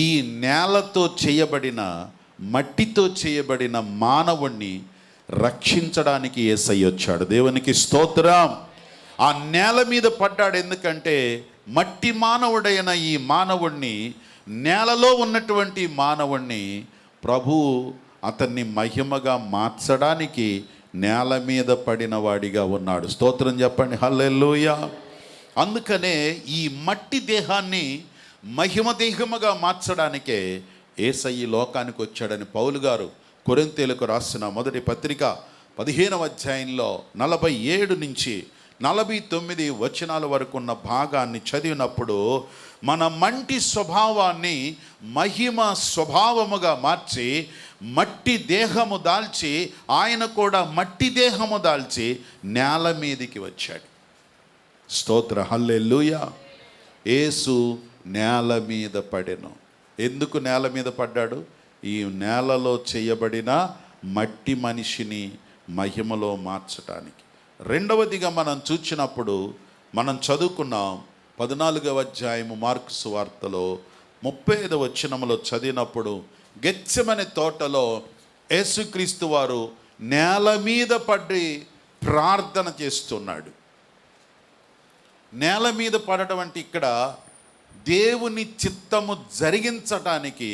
ఈ నేలతో చేయబడిన, మట్టితో చేయబడిన మానవుణ్ణి రక్షించడానికి యేసయ్య వచ్చాడు. దేవునికి స్తోత్రం. ఆ నేల మీద పడ్డాడు. ఎందుకంటే మట్టి మానవుడైన ఈ మానవుణ్ణి, నేలలో ఉన్నటువంటి మానవుణ్ణి ప్రభువు అతన్ని మహిమగా మార్చడానికి నేల మీద పడిన వాడిగా ఉన్నాడు. స్తోత్రం చెప్పండి, హల్లెలూయా. అందుకనే ఈ మట్టి దేహాన్ని మహిమ దేహముగా మార్చడానికే యేసయ్య లోకానికి వచ్చాడని పౌలు గారు కొరింథీయులకు రాసిన మొదటి పత్రిక 15వ అధ్యాయంలో 47 నుంచి 49 వచనాల వరకు ఉన్న భాగాన్ని చదివినప్పుడు మన మంటి స్వభావాన్ని మహిమ స్వభావముగా మార్చి మట్టి దేహము దాల్చి, ఆయన కూడా మట్టి దేహము దాల్చి నేల మీదికి వచ్చాడు. స్తోత్ర, హల్లెలూయా. యేసు నేల మీద పడెను. ఎందుకు నేల మీద పడ్డాడు? ఈ నేలలో చేయబడిన మట్టి మనిషిని మహిమలో మార్చడానికి. రెండవదిగా మనం చూచినప్పుడు మనం చదువుకున్నాం 14వ అధ్యాయము మార్కు సువార్తలో 35వ వచనములో చదివినప్పుడు, గెత్సెమనే తోటలో యేసుక్రీస్తు వారు నేల మీద పడి ప్రార్థన చేస్తున్నాడు. నేల మీద పడటం అంటే ఇక్కడ దేవుని చిత్తము జరిగించటానికి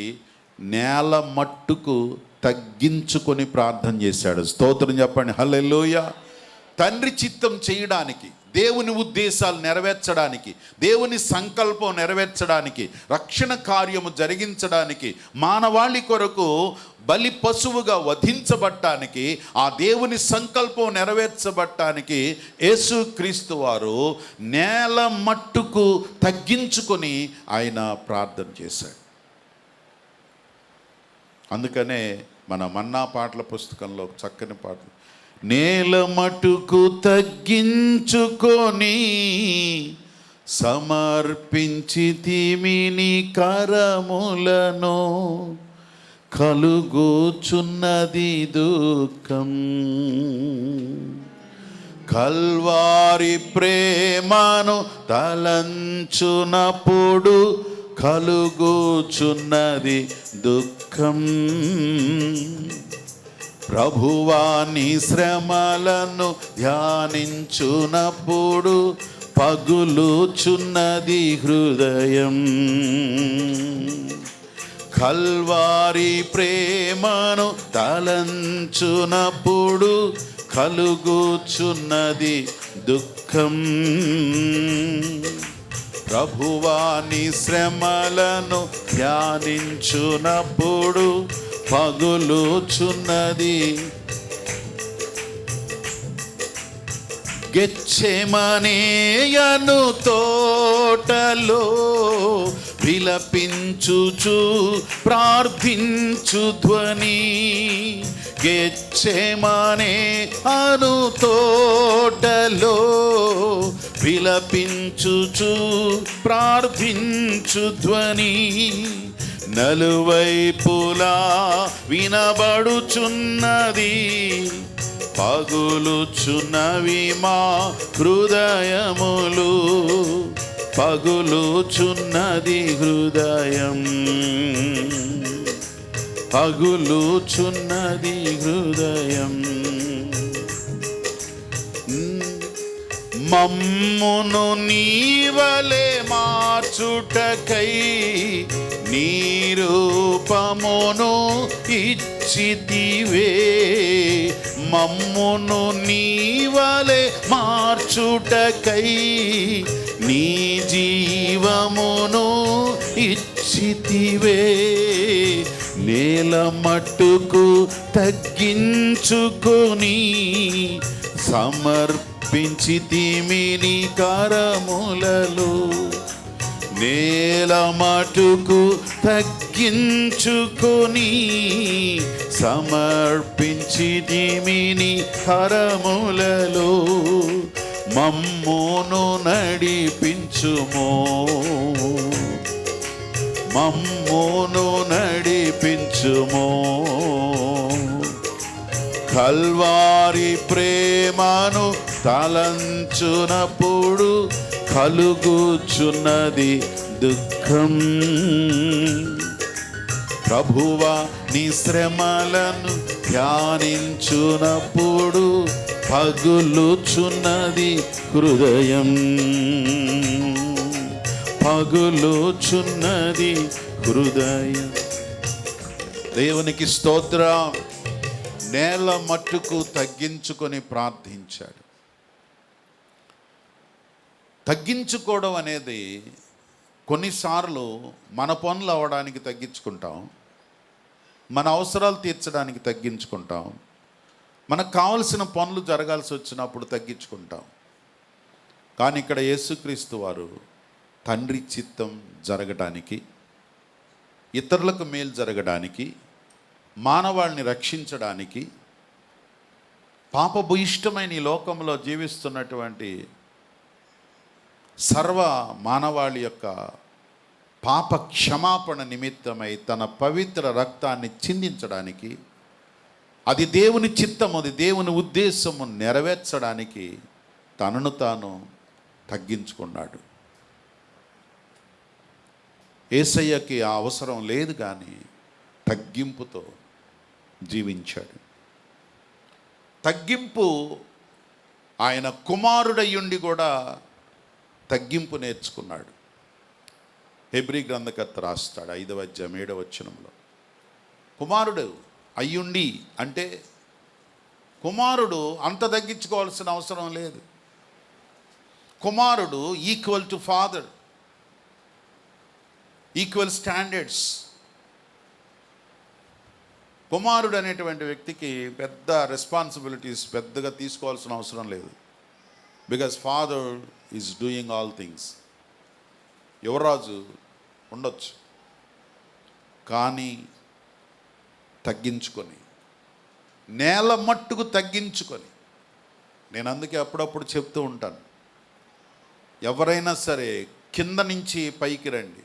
నేల మట్టుకు తగ్గించుకొని ప్రార్థన చేశాడు. స్తోత్రం చెప్పండి, హల్లెలూయా. తండ్రి చిత్తం చేయడానికి, దేవుని ఉద్దేశాలు నెరవేర్చడానికి, దేవుని సంకల్పం నెరవేర్చడానికి, రక్షణ కార్యము జరిగించడానికి, మానవాళి కొరకు బలి పశువుగా వధించబట్టానికి, ఆ దేవుని సంకల్పం నెరవేర్చబట్టానికి యేసుక్రీస్తు వారు నేల మట్టుకు తగ్గించుకొని ఆయన ప్రార్థన చేశాడు. అందుకనే మన మన్నా పాటల పుస్తకంలో ఒక చక్కని పాట, నేల మటుకు తగ్గించుకొని సమర్పించి తిమిని కరములను, కలుగుచున్నది దుఃఖం. కల్వారి ప్రేమను తలంచునప్పుడు కలుగుచున్నది దుఃఖం. ప్రభువాని శ్రమలను ధ్యానించునప్పుడు పగులుచున్నది హృదయం. కల్వారి ప్రేమను తలంచునప్పుడు కలుగుచున్నది దుఃఖం. ప్రభువాని శ్రమలను ధ్యానించునప్పుడు పగులుచున్నది. గెత్సేమనేయను తోటలో విలపించుచు ప్రార్థించు ధ్వని, గెత్సేమనే అను తోటలో విలపించుచు ప్రార్థించు ధ్వని, నలువైపులా వినబడుచున్నది. పగులుచున్నవి మా హృదయములు, పగులుచున్నది హృదయం, పగులుచున్నది హృదయం. మమ్మును నీవలే మార్చుటకై నీ రూపమును ఇచ్చితివే. మమ్మును నీవలే మార్చుటకై నీ జీవమును ఇచ్చితివే. నేల మట్టుకు తగ్గించుకొని సమర్పించితిమిని కరములలో, నేల మటుకు తగ్గించుకొని సమర్పించితిమిని కరములలో, మమ్మును నడిపించుమో, మమ్మును నడిపించుమో. కల్వారి ప్రేమను తలంచునప్పుడు కలుగుచున్నది దుఃఖం. ప్రభువా నీ శ్రమలను ధ్యానించునప్పుడు పగులుచున్నది హృదయం, పగులుచున్నది హృదయం. దేవునికి స్తోత్రం. నేల మట్టుకు తగ్గించుకొని ప్రార్థించాడు. తగ్గించుకోవడం అనేది కొన్నిసార్లు మన పనులు అవ్వడానికి తగ్గించుకుంటాం, మన అవసరాలు తీర్చడానికి తగ్గించుకుంటాం, మనకు కావలసిన పనులు జరగాల్సి వచ్చినప్పుడు తగ్గించుకుంటాం. కానీ ఇక్కడ యేసుక్రీస్తు వారు తండ్రి చిత్తం జరగడానికి, ఇతరులకు మేలు జరగడానికి, మానవాళిని రక్షించడానికి, పాపభూయిష్టమైన ఈ లోకంలో జీవిస్తున్నటువంటి సర్వ మానవాళి యొక్క పాప క్షమాపణ నిమిత్తమై తన పవిత్ర రక్తాన్ని చిందించడానికి, అది దేవుని చిత్తము, అది దేవుని ఉద్దేశము నెరవేర్చడానికి తనను తాను తగ్గించుకున్నాడు. యేసయ్యకి ఆ అవసరం లేదు, కానీ తగ్గింపుతో జీవించాడు. తగ్గింపు, ఆయన కుమారుడయ్యుండి కూడా తగ్గింపు నేర్చుకున్నాడు. హెబ్రీ గ్రంథకర్త రాస్తాడు 5వ అధ్యాయం 7వ వచనంలో, కుమారుడు అయ్యుండి అంటే కుమారుడు అంత తగ్గించుకోవాల్సిన అవసరం లేదు. కుమారుడు equal to father, equal standards. కుమారుడు అనేటువంటి వ్యక్తికి పెద్ద రెస్పాన్సిబిలిటీస్ పెద్దగా తీసుకోవాల్సిన అవసరం లేదు. Because father is doing all things. యువరాజు ఉండొచ్చు, కానీ తగ్గించుకొని, నేల మట్టుకు తగ్గించుకొని. నేను అందుకే అప్పుడప్పుడు చెప్తూ ఉంటాను, ఎవరైనా సరే కింద నుంచి పైకి రండి,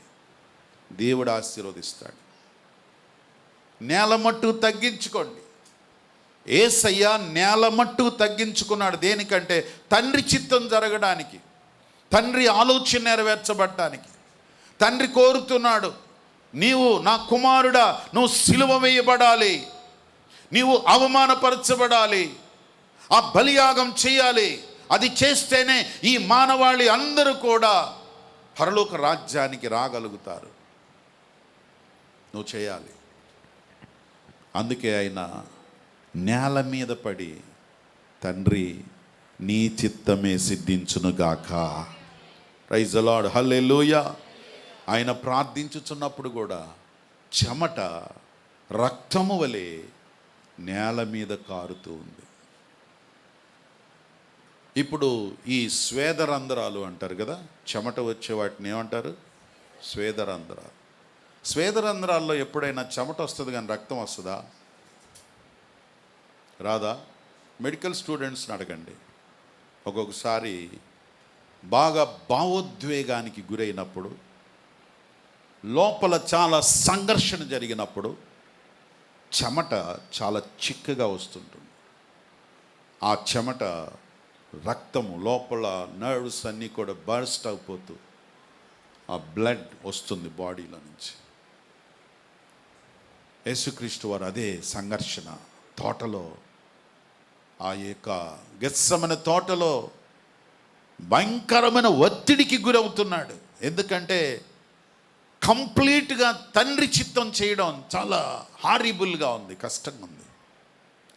దేవుడు ఆశీర్వదిస్తాడు. నేల మట్టుకు తగ్గించుకోండి. యేసయ్య నేల మట్టుకు తగ్గించుకున్నాడు. దేనికంటే తండ్రి చిత్తం జరగడానికి, తండ్రి ఆలోచన నెరవేర్చబడటానికి. తండ్రి కోరుతున్నాడు, నీవు నా కుమారుడా, నువ్వు సిలువ వేయబడాలి, నీవు అవమానపరచబడాలి, ఆ బలియాగం చేయాలి. అది చేస్తేనే ఈ మానవాళి అందరూ కూడా పరలోక రాజ్యానికి రాగలుగుతారు. నువ్వు చేయాలి. అందుకే ఆయన నేల మీద పడి, తండ్రి నీ చిత్తమే సిద్ధించునుగాక. ప్రైజ్ ది లార్డ్, హల్లెలూయా. ఆయన ప్రార్థించుచున్నప్పుడు కూడా చెమట రక్తము వలె నేల మీద కారుతూ ఉంది. ఇప్పుడు ఈ స్వేదరంధ్రాలు అంటారు కదా, చెమట వచ్చే వాటిని ఏమంటారు? స్వేదరంధ్రాలు. స్వేదరంధ్రాల్లో ఎప్పుడైనా చెమట వస్తుంది కానీ రక్తం వస్తుందా? రాదా? మెడికల్ స్టూడెంట్స్ని అడగండి. ఒక్కొక్కసారి బాగా భావోద్వేగానికి గురైనప్పుడు, లోపల చాలా సంఘర్షణ జరిగినప్పుడు చెమట చాలా చిక్కగా వస్తుంటుంది. ఆ చెమట రక్తము లోపల నర్వ్స్ అన్నీ కూడా బర్స్ట్ అయిపోతూ ఆ బ్లడ్ వస్తుంది బాడీలో నుంచి. యేసుక్రీస్తు వారు అదే సంఘర్షణ తోటలో, ఆ యొక్క గెత్సెమనే తోటలో భయంకరమైన ఒత్తిడికి గురవుతున్నాడు. ఎందుకంటే కంప్లీట్గా తండ్రి చిత్తం చేయడం చాలా హారిబుల్గా ఉంది, కష్టంగా ఉంది.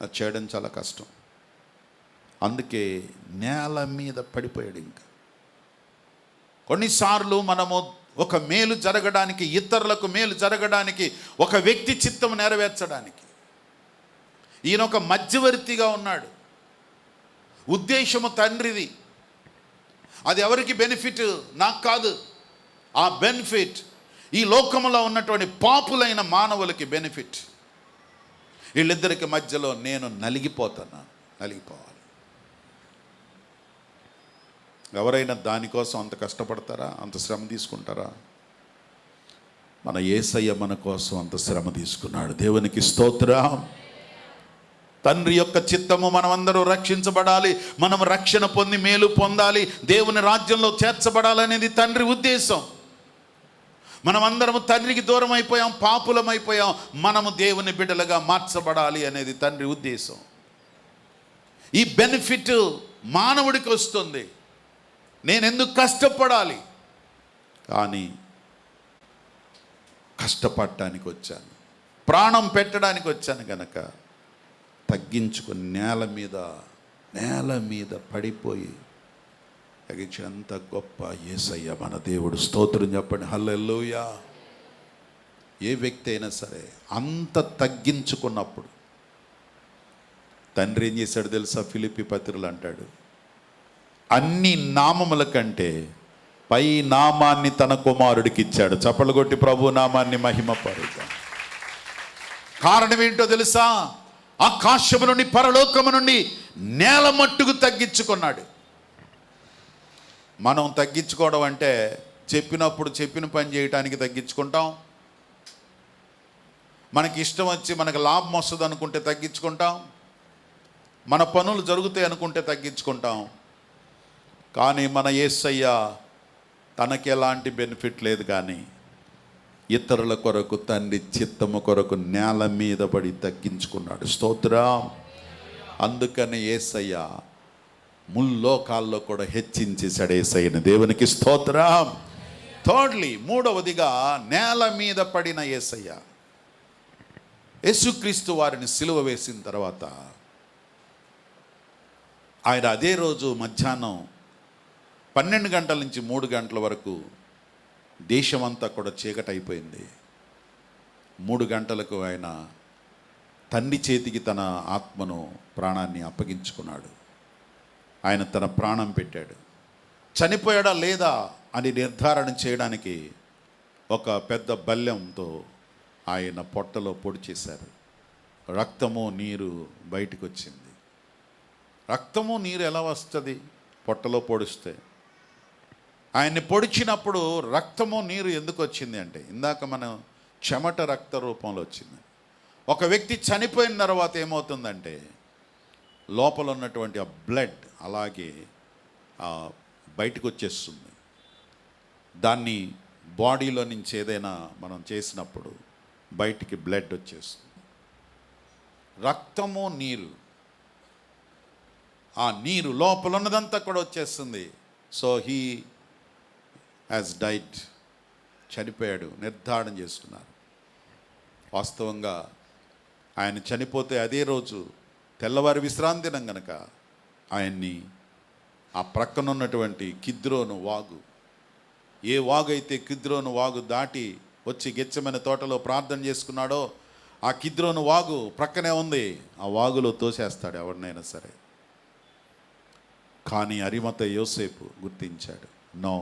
అది చేయడం చాలా కష్టం. అందుకే నేల మీద పడిపోయాడు. ఇంకా కొన్నిసార్లు మనము ఒక మేలు జరగడానికి, ఇతరులకు మేలు జరగడానికి, ఒక వ్యక్తి చిత్తం నెరవేర్చడానికి ఈయన ఒక మధ్యవర్తిగా ఉన్నాడు. ఉద్దేశము తండ్రిది. అది ఎవరికి బెనిఫిట్? నాకు కాదు. ఆ బెనిఫిట్ ఈ లోకంలో ఉన్నటువంటి పాపులైన మానవులకి బెనిఫిట్. వీళ్ళిద్దరికి మధ్యలో నేను నలిగిపోతున్నాను, నలిగిపోవాలి. ఎవరైనా దానికోసం అంత కష్టపడతారా? అంత శ్రమ తీసుకుంటారా? మన యేసయ్య మన కోసం అంత శ్రమ తీసుకున్నాడు. దేవునికి స్తోత్రం. తండ్రి యొక్క చిత్తము మనమందరూ రక్షించబడాలి, మనం రక్షణ పొంది మేలు పొందాలి, దేవుని రాజ్యంలో చేర్చబడాలనేది తండ్రి ఉద్దేశం. మనమందరము తండ్రికి దూరం అయిపోయాం, పాపులం అయిపోయాం, మనము దేవుని బిడ్డలుగా మార్చబడాలి అనేది తండ్రి ఉద్దేశం. ఈ బెనిఫిట్ మానవుడికి వస్తుంది. నేను ఎందుకు కష్టపడాలి? కానీ కష్టపడటానికి వచ్చాను, ప్రాణం పెట్టడానికి వచ్చాను కనుక తగ్గించుకొని నేల మీద పడిపోయి తగ్గించేంత గొప్ప యేసయ్య మన దేవుడు. స్తోత్రం చెప్పండి, హల్లెలూయా. ఏ వ్యక్తి అయినా సరే అంత తగ్గించుకున్నప్పుడు తండ్రి ఏం చేశాడు తెలుసా? ఫిలిప్పీ పత్రికలో అంటాడు, అన్ని నామముల కంటే పై నామాన్ని తన కుమారుడికి ఇచ్చాడు. చప్పలు కొట్టి ప్రభు నామాన్ని మహిమపరుద్దాం. కారణం ఏంటో తెలుసా? ఆకాశము నుండి, పరలోకము నుండి నేల మట్టుకు తగ్గించుకున్నాడు. మనం తగ్గించుకోవడం అంటే చెప్పినప్పుడు చెప్పిన పని చేయటానికి తగ్గించుకుంటాం, మనకి ఇష్టం వచ్చి మనకు లాభం వస్తుంది అనుకుంటే తగ్గించుకుంటాం, మన పనులు జరుగుతాయి అనుకుంటే తగ్గించుకుంటాం. కానీ మన యేసయ్య తనకి ఎలాంటి బెనిఫిట్ లేదు, కానీ ఇతరుల కొరకు, తండ్రి చిత్తము కొరకు నేల మీద పడి తగ్గించుకున్నాడు. స్తోత్రం. అందుకని యేసయ్య ముల్లోకాల్లో కూడా హెచ్చించేశాడు యేసయ్యని. దేవునికి స్తోత్రం. థర్డ్లీ, మూడవదిగా నేల మీద పడిన యేసయ్య. యేసుక్రీస్తు వారిని సిలువ వేసిన తర్వాత ఆయన అదే రోజు మధ్యాహ్నం 12 గంటల నుంచి 3 గంటల వరకు దేశమంతా కూడా చీకటి అయిపోయింది. 3 గంటలకు ఆయన తండ్రి చేతికి తన ఆత్మను, ప్రాణాన్ని అప్పగించుకున్నాడు. ఆయన తన ప్రాణం పెట్టాడు. చనిపోయాడా లేదా అని నిర్ధారణ చేయడానికి ఒక పెద్ద బల్లెంతో ఆయన పొట్టలో పొడి చేశారు. రక్తము నీరు బయటికి వచ్చింది. రక్తము నీరు ఎలా వస్తుంది? పొట్టలో పొడిస్తే. ఆయన్ని పొడిచినప్పుడు రక్తము నీరు ఎందుకు వచ్చింది అంటే, ఇందాక మనం చెమట రక్త రూపంలో వచ్చింది. ఒక వ్యక్తి చనిపోయిన తర్వాత ఏమవుతుందంటే లోపల ఉన్నటువంటి ఆ బ్లడ్ అలాగే బయటకు వచ్చేస్తుంది. దాన్ని బాడీలో నుంచి ఏదైనా మనం చేసినప్పుడు బయటికి బ్లడ్ వచ్చేస్తుంది. రక్తము నీరు, ఆ నీరు లోపల ఉన్నదంతా కూడా వచ్చేస్తుంది. సో హీ హ్యాస్ డైడ్, చనిపోయాడు, నిర్ధారణ చేస్తున్నారు. వాస్తవంగా ఆయన చనిపోతే అదే రోజు తెల్లవారి విశ్రాంతి దినం గనక ఆయన్ని ఆ ప్రక్కన ఉన్నటువంటి కిద్రోను వాగు, ఏ వాగు అయితే కిద్రోను వాగు దాటి వచ్చి గెచ్చమైన తోటలో ప్రార్థన చేసుకున్నాడో ఆ కిద్రోను వాగు ప్రక్కనే ఉంది, ఆ వాగులో తోసేస్తాడు ఎవరినైనా సరే. కానీ అరిమత యోసేపు గుర్తించాడు, నో,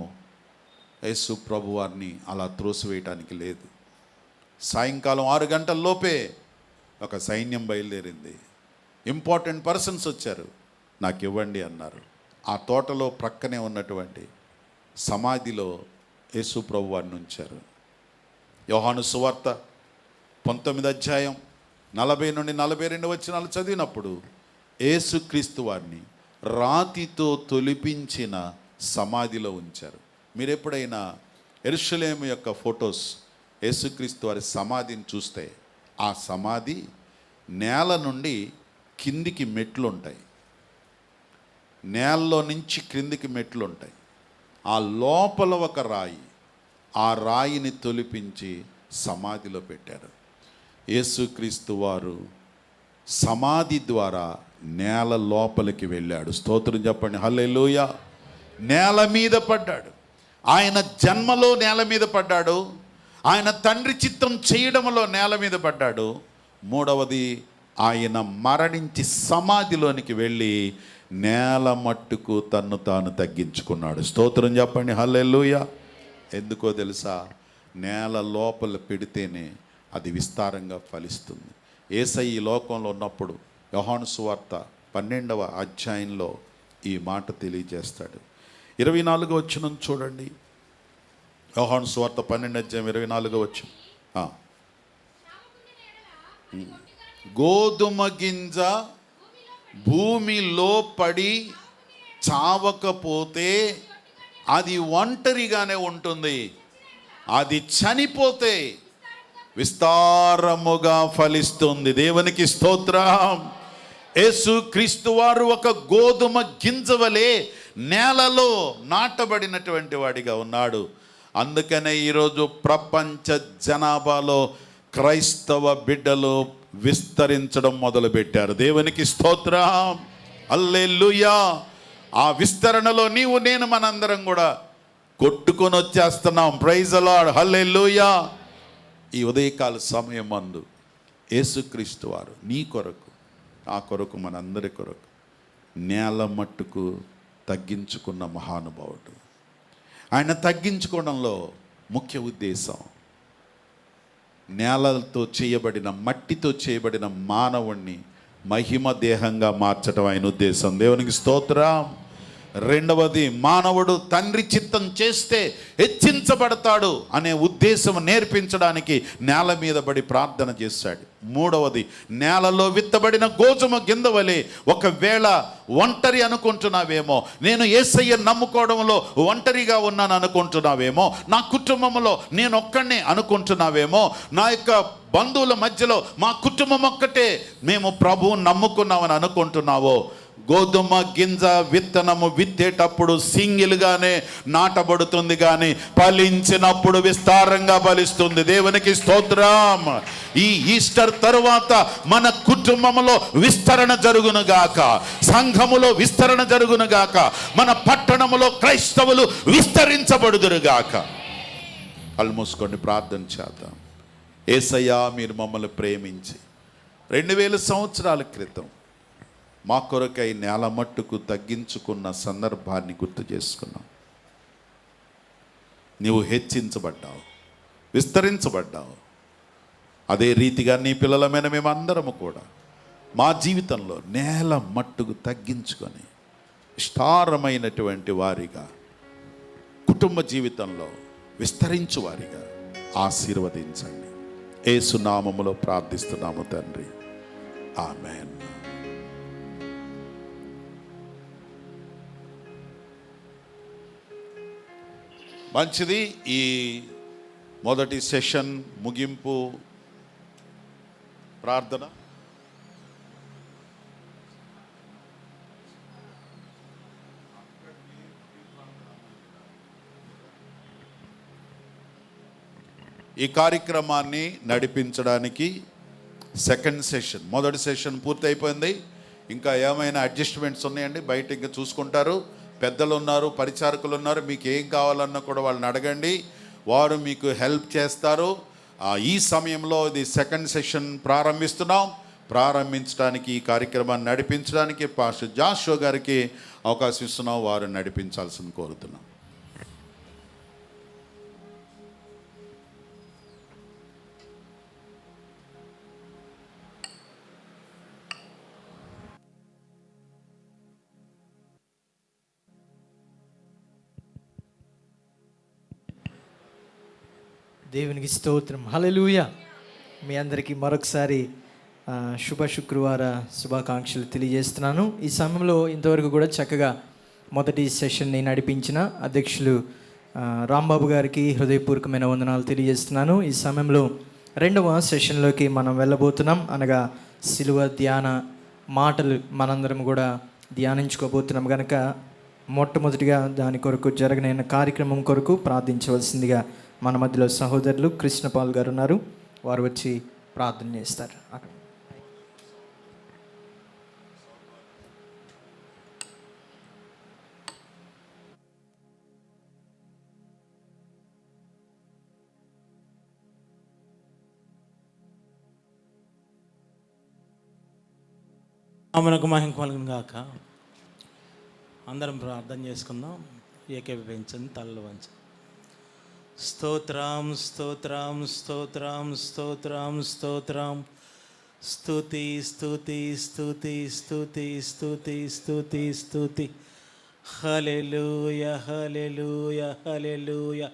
యేసు ప్రభు వారిని అలా త్రోసివేయటానికి లేదు. సాయంకాలం 6 గంటల లోపే ఒక సైన్యం బయలుదేరింది. ఇంపార్టెంట్ పర్సన్స్ వచ్చారు, నాకు ఇవ్వండి అన్నారు. ఆ తోటలో ప్రక్కనే ఉన్నటువంటి సమాధిలో యేసు ప్రభు వారిని ఉంచారు. యోహాను సువార్త 19వ అధ్యాయం 40 నుండి 42 వచనాలు చదివినప్పుడు యేసుక్రీస్తు వారిని రాతితో తొలిపించిన సమాధిలో ఉంచారు. మీరు ఎప్పుడైనా యెరూషలేము యొక్క ఫొటోస్, యేసుక్రీస్తు వారి సమాధిని చూస్తే ఆ సమాధి నేల నుండి కిందికి మెట్లు ఉంటాయి, నేలలో నుంచి క్రిందికి మెట్లు ఉంటాయి. ఆ లోపల ఒక రాయి, ఆ రాయిని తొలిపించి సమాధిలో పెట్టారు. యేసుక్రీస్తు వారు సమాధి ద్వారా నేల లోపలికి వెళ్ళాడు. స్తోత్రం చెప్పండి, హల్లెలూయా. నేల మీద పడ్డాడు. ఆయన జన్మలో నేల మీద పడ్డాడు, ఆయన తండ్రి చిత్తం చేయడంలో నేల మీద పడ్డాడు. మూడవది, ఆయన మరణించి సమాధిలోనికి వెళ్ళి నేల మట్టుకు తన్ను తాను తగ్గించుకున్నాడు. స్తోత్రం చెప్పండి, హల్లెలూయా. ఎందుకో తెలుసా? నేల లోపల పెడితేనే అది విస్తారంగా ఫలిస్తుంది. యేసయ్య ఈ లోకంలో ఉన్నప్పుడు యోహాను సువార్త 12వ అధ్యాయంలో ఈ మాట తెలియజేస్తాడు. 24వ వచనం చూడండి. యోహాను సువార్త 12వ అధ్యాయం 24వ వచనం. గోధుమ గింజ భూమిలో పడి చావకపోతే అది ఒంటరిగానే ఉంటుంది, అది చనిపోతే విస్తారముగా ఫలిస్తుంది. దేవునికి స్తోత్రం. యేసుక్రీస్తు వారు ఒక గోధుమ గింజ వలె నేలలో నాటబడినటువంటి వాడిగా ఉన్నాడు. అందుకనే ఈరోజు ప్రపంచ జనాభాలో క్రైస్తవ బిడ్డలు విస్తరించడం మొదలుపెట్టారు. దేవునికి స్తోత్రం, హల్లెలూయా. ఆ విస్తరణలో నీవు నేను మనందరం కూడా కొట్టుకొని వచ్చేస్తున్నాం. ప్రైజ్ ది లార్డ్, హల్లెలూయా. ఈ ఉదయకాల సమయం మందు యేసుక్రీస్తు వారు నీ కొరకు, ఆ కొరకు, మనందరి కొరకు నేల మట్టుకు తగ్గించుకున్న మహానుభావుడు. ఆయన తగ్గించుకోవడంలో ముఖ్య ఉద్దేశం నేలతో చేయబడిన, మట్టితో చేయబడిన మానవుణ్ణి మహిమ దేహంగా మార్చడం ఆయన ఉద్దేశం. దేవునికి స్తోత్రం. రెండవది, మానవుడు తండ్రి చిత్తం చేస్తే హెచ్చించబడతాడు అనే ఉద్దేశం నేర్పించడానికి నేల మీద పడి ప్రార్థన చేశాడు. మూడవది, నేలలో విత్తబడిన గోధుమ గింజ వలె ఒకవేళ ఒంటరి అనుకుంటున్నావేమో, నేను యేసయ్య నమ్ముకోవడంలో ఒంటరిగా ఉన్నాను అనుకుంటున్నావేమో, నా కుటుంబంలో నేను ఒక్కడినే అనుకుంటున్నావేమో, నా యొక్క బంధువుల మధ్యలో మా కుటుంబం ఒక్కటే మేము ప్రభువుని నమ్ముకున్నామని అనుకుంటున్నావో, గోధుమ గింజ విత్తనము విత్తేటప్పుడు సింగిల్గానే నాటబడుతుంది, కానీ ఫలించినప్పుడు విస్తారంగా ఫలిస్తుంది. దేవునికి స్తోత్రం. ఈ ఈస్టర్ తరువాత మన కుటుంబంలో విస్తరణ జరుగునుగాక, సంఘములో విస్తరణ జరుగునుగాక, మన పట్టణములో క్రైస్తవులు విస్తరించబడుదురుగాక. కళ్ళు మూసుకొని ప్రార్థన చేద్దాం. యేసయ్యా, మీరు మమ్మల్ని ప్రేమించి 2000 సంవత్సరాల క్రితం మా కొరకై నేల మట్టుకు తగ్గించుకున్న సందర్భాన్ని గుర్తు చేసుకున్నాం. నీవు హెచ్చించబడ్డావు, విస్తరించబడ్డావు. అదే రీతిగా నీ పిల్లలమైన మేమందరము కూడా మా జీవితంలో నేల మట్టుకు తగ్గించుకొని విస్తారమైనటువంటి వారిగా, కుటుంబ జీవితంలో విస్తరించు వారిగా ఆశీర్వదించండి. యేసు నామములో ప్రార్థిస్తున్నాము తండ్రి, ఆమేన్. మంచిది. ఈ మొదటి సెషన్ ముగింపు ప్రార్థన. ఈ కార్యక్రమాన్ని నడిపించడానికి సెకండ్ సెషన్, మొదటి సెషన్ పూర్తి అయిపోయింది. ఇంకా ఏమైనా అడ్జస్ట్మెంట్స్ ఉన్నాయండి, బయట ఇంకా చూసుకుంటారు. పెద్దలు ఉన్నారు, పరిచారకులు ఉన్నారు, మీకు ఏం కావాలన్నా కూడా వాళ్ళని అడగండి, వారు మీకు హెల్ప్ చేస్తారు. ఈ సమయంలో ఇది సెకండ్ సెషన్ ప్రారంభిస్తున్నాం. ప్రారంభించడానికి, ఈ కార్యక్రమాన్ని నడిపించడానికి పాస్టర్ జాషువా గారికి అవకాశం ఇస్తున్నాం. వారు నడిపించాల్సింది కోరుతున్నాం. దేవునికి స్తోత్రం. హల్లెలూయా. మీ అందరికీ మరొకసారి శుభ శుక్రవార శుభాకాంక్షలు తెలియజేస్తున్నాను. ఈ సమయంలో ఇంతవరకు కూడా చక్కగా మొదటి సెషన్ని నడిపించిన అధ్యక్షులు రాంబాబు గారికి హృదయపూర్వకమైన వందనాలు తెలియజేస్తున్నాను. ఈ సమయంలో రెండవ సెషన్లోకి మనం వెళ్ళబోతున్నాం. అనగా శిలువ ధ్యాన మాటలు మనందరం కూడా ధ్యానించుకోబోతున్నాం కనుక మొట్టమొదటిగా దాని కొరకు జరగనైన కార్యక్రమం కొరకు ప్రార్థించవలసిందిగా మన మధ్యలో సహోదరులు కృష్ణపాల్ గారు ఉన్నారు. వారు వచ్చి ప్రార్థన చేస్తారు. మనకు మహిమ కలుగును గాక. అందరం ప్రార్థన చేసుకుందాం. ఏకీభవించండి, తలలు వంచండి. స్తోత్రం స్తోత్రం స్తోత్రం స్తోత్రం స్తోత్రం. స్తుతి స్తుతి స్తుతి స్తుతి స్తుతి స్తుతి స్తుతి. హల్లెలూయా హల్లెలూయా హల్లెలూయా.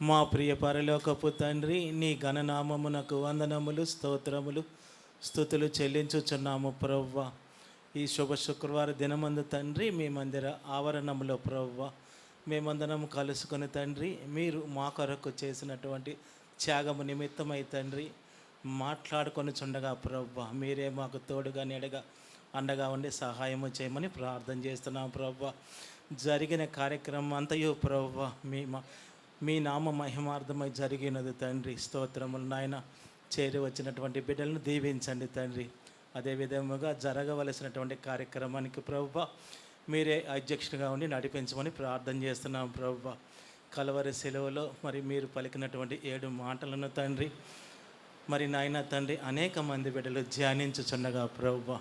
మా ప్రియ పరలోకపు తండ్రి, నీ ఘననామమునకు వందనములు, స్తోత్రములు, స్తుతులు చెల్లించుచున్నాము ప్రవ్వ. ఈ శుభ శుక్రవార దినమందు తండ్రి, మీ మందిర ఆవరణంలో ప్రవ్వ మేమందరం కలుసుకొని తండ్రి, మీరు మా కొరకు చేసినటువంటి త్యాగము నిమిత్తమై తండ్రి మాట్లాడుకొని చుండగా ప్రవ్వ, మీరే మాకు తోడుగా నీడగా అండగా ఉండి సహాయము చేయమని ప్రార్థన చేస్తున్నాం ప్రవ్వ. జరిగిన కార్యక్రమం అంతయు ప్రవ్వ మీ నామ మహిమార్థమై జరిగినది తండ్రి. స్తోత్రములు నాయన. చేరి వచ్చినటువంటి బిడ్డలను దీవించండి తండ్రి. అదేవిధముగా జరగవలసినటువంటి కార్యక్రమానికి ప్రవ్వ మీరే అధ్యక్షుడిగా ఉండి నడిపించమని ప్రార్థన చేస్తున్నాం ప్రభువా. కలవరి సెలవులో మరి మీరు పలికినటువంటి 7 మాటలను తండ్రి, మరి నాయన తండ్రి అనేక మంది బిడ్డలు ధ్యానించుచుండగా ప్రభువా,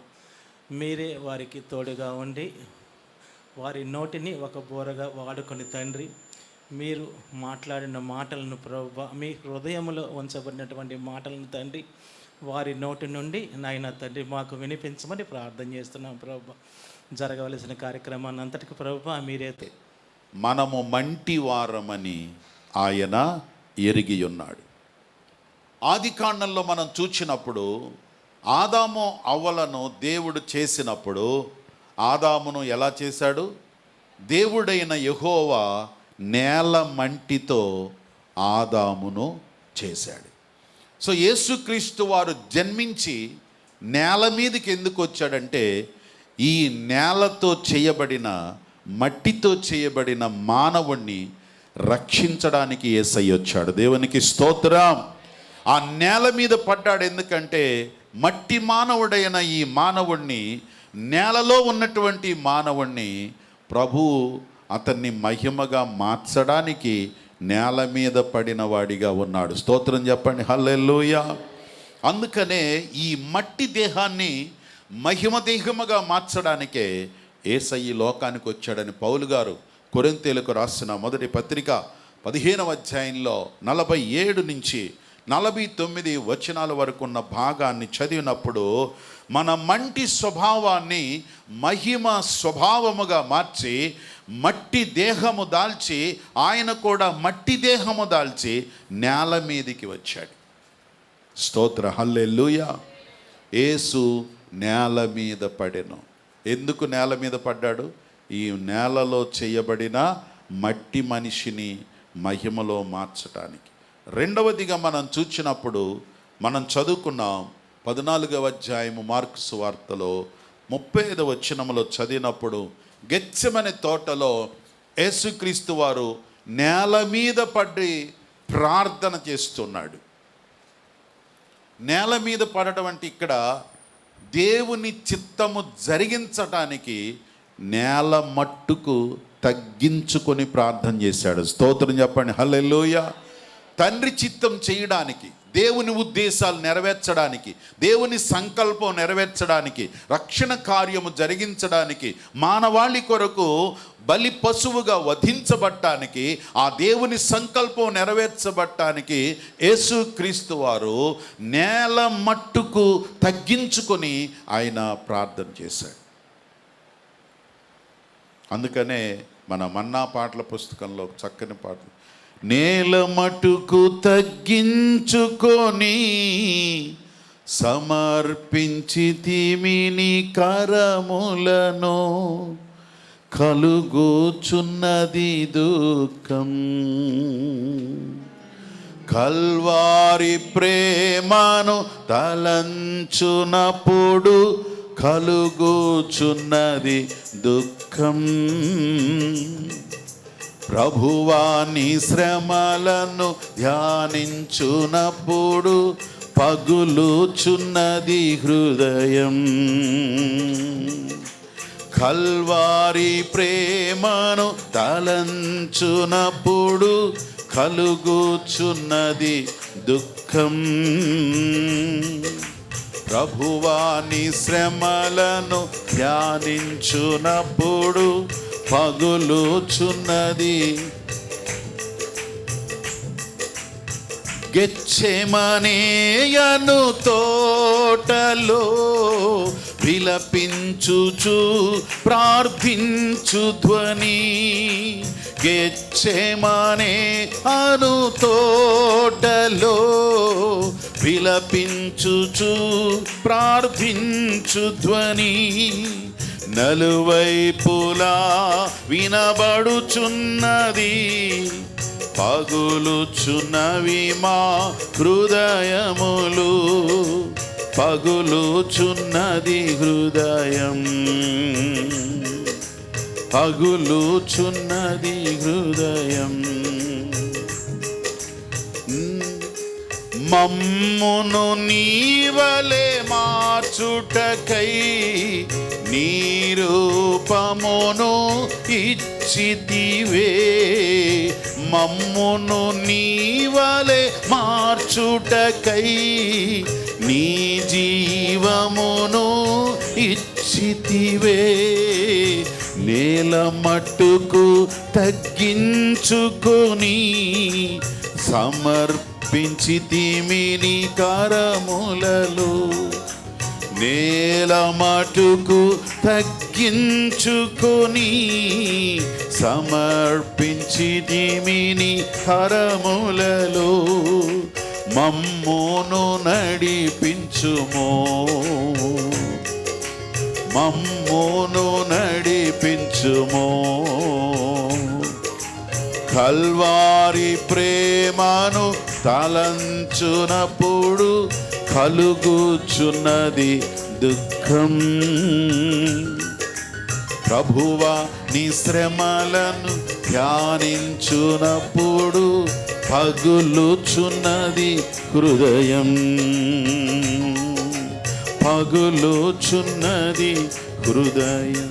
మీరే వారికి తోడుగా ఉండి వారి నోటిని ఒక బోరగా వాడుకొని తండ్రి, మీరు మాట్లాడిన మాటలను ప్రభువా, మీ హృదయంలో ఉంచబడినటువంటి మాటలను తండ్రి వారి నోటి నుండి నాయన తండ్రి మాకు వినిపించమని ప్రార్థన చేస్తున్నాం ప్రభువా. జరగవలసిన కార్యక్రమాన్ని అంతటికి ప్రభువా మీరే. మనము మంటి వారమని ఆయన ఎరిగి ఉన్నాడు. ఆది కాండంలో మనం చూచినప్పుడు ఆదాము అవ్వలను దేవుడు చేసినప్పుడు ఆదామును ఎలా చేశాడు? దేవుడైన యెహోవా నేల మంటితో ఆదామును చేశాడు. సో యేసుక్రీస్తు వారు జన్మించి నేల మీదకి ఎందుకు వచ్చాడంటే, ఈ నేలతో చేయబడిన, మట్టితో చేయబడిన మానవుణ్ణి రక్షించడానికి యేసయ్య వచ్చాడు. దేవునికి స్తోత్రం. ఆ నేల మీద పడ్డాడు. ఎందుకంటే మట్టి మానవుడైన ఈ మానవుణ్ణి, నేలలో ఉన్నటువంటి మానవుణ్ణి ప్రభువు అతన్ని మహిమగా మార్చడానికి నేల మీద పడిన వాడిగా ఉన్నాడు. స్తోత్రం చెప్పండి, హల్లెలూయా. అందుకనే ఈ మట్టి దేహాన్ని మహిమ దేహముగా మార్చడానికే యేసయ్య లోకానికి వచ్చాడని పౌలు గారు కొరింథీయులకు రాసిన మొదటి పత్రిక 15వ అధ్యాయంలో 47 నుంచి 49 వచనాల వరకు ఉన్న భాగాన్ని చదివినప్పుడు మన మంటి స్వభావాన్ని మహిమ స్వభావముగా మార్చి మట్టి దేహము దాల్చి, ఆయన కూడా మట్టి దేహము దాల్చి నేల మీదికి వచ్చాడు. స్తోత్ర హల్లెలూయా. యేసు నేల మీద పడెను. ఎందుకు నేల మీద పడ్డాడు? ఈ నేలలో చేయబడిన మట్టి మనిషిని మహిమలో మార్చటానికి. రెండవదిగా మనం చూచినప్పుడు మనం చదువుకున్నాం 14వ అధ్యాయము మార్కు సువార్తలో 35వ వచనములో చదివినప్పుడు, గెత్సెమనే తోటలో యేసుక్రీస్తు వారు నేల మీద పడి ప్రార్థన చేస్తున్నాడు. నేల మీద పడటం అంటే ఇక్కడ దేవుని చిత్తము జరిగించటానికి నేల మట్టుకు తగ్గించుకొని ప్రార్థన చేశాడు. స్తోత్రం చెప్పండి హల్లెలూయా. తండ్రి చిత్తం చేయడానికి, దేవుని ఉద్దేశాలు నెరవేర్చడానికి, దేవుని సంకల్పం నెరవేర్చడానికి, రక్షణ కార్యము జరిగించడానికి, మానవాళి కొరకు బలి పశువుగా వధించబట్టానికి, ఆ దేవుని సంకల్పం నెరవేర్చబట్టానికి యేసుక్రీస్తు వారు నేల మట్టుకు తగ్గించుకొని ఆయన ప్రార్థన చేశాడు. అందుకనే మన మన్నా పాటల పుస్తకంలో చక్కని పాట, నేల మట్టుకు తగ్గించుకొని సమర్పించి తిమిని కరములను, కలుగుచున్నది దుఃఖం, కల్వారి ప్రేమను తలంచునప్పుడు కలుగుచున్నది దుఃఖం, ప్రభువాని శ్రమలను ధ్యానించునప్పుడు పగులుచున్నది హృదయం, కల్వారి ప్రేమను తలంచునప్పుడు కలుగుచున్నది దుఃఖం, ప్రభువాని శ్రమలను ధ్యానించునప్పుడు పగులుచున్నది. గెత్సెమనేయను తోటలో విలపించుచు ప్రార్థించు ధ్వని, గెత్సెమనే అను తోటలో విలపించుచు ప్రార్థించు ధ్వని, నలువైపులా వినబడుచున్నది, పగులుచున్నవి మా హృదయములు, పగులుచున్నది హృదయం, పగులుచున్నది హృదయం. మమ్మును నీవలే మార్చుటకై నీ రూపమును ఇచ్చితివే, మమ్మును నీవలే మార్చుటకై నీ జీవమును ఇచ్చితివే, నేల మట్టుకు తగ్గించుకొని సమర్పించితిమిని కరములలో, నేల మట్టుకు తగ్గించుకొని సమర్పించితిమిని కరములలో, మమ్మును నడిపించుమో, మమ్మును నడిపించుమో, కల్వారి ప్రేమను తలంచునప్పుడు కలుగుచున్నది దుఃఖం, ప్రభువా నీ శ్రమలను ధ్యానించునప్పుడు పగులుచున్నది హృదయం, పగులుచున్నది హృదయం.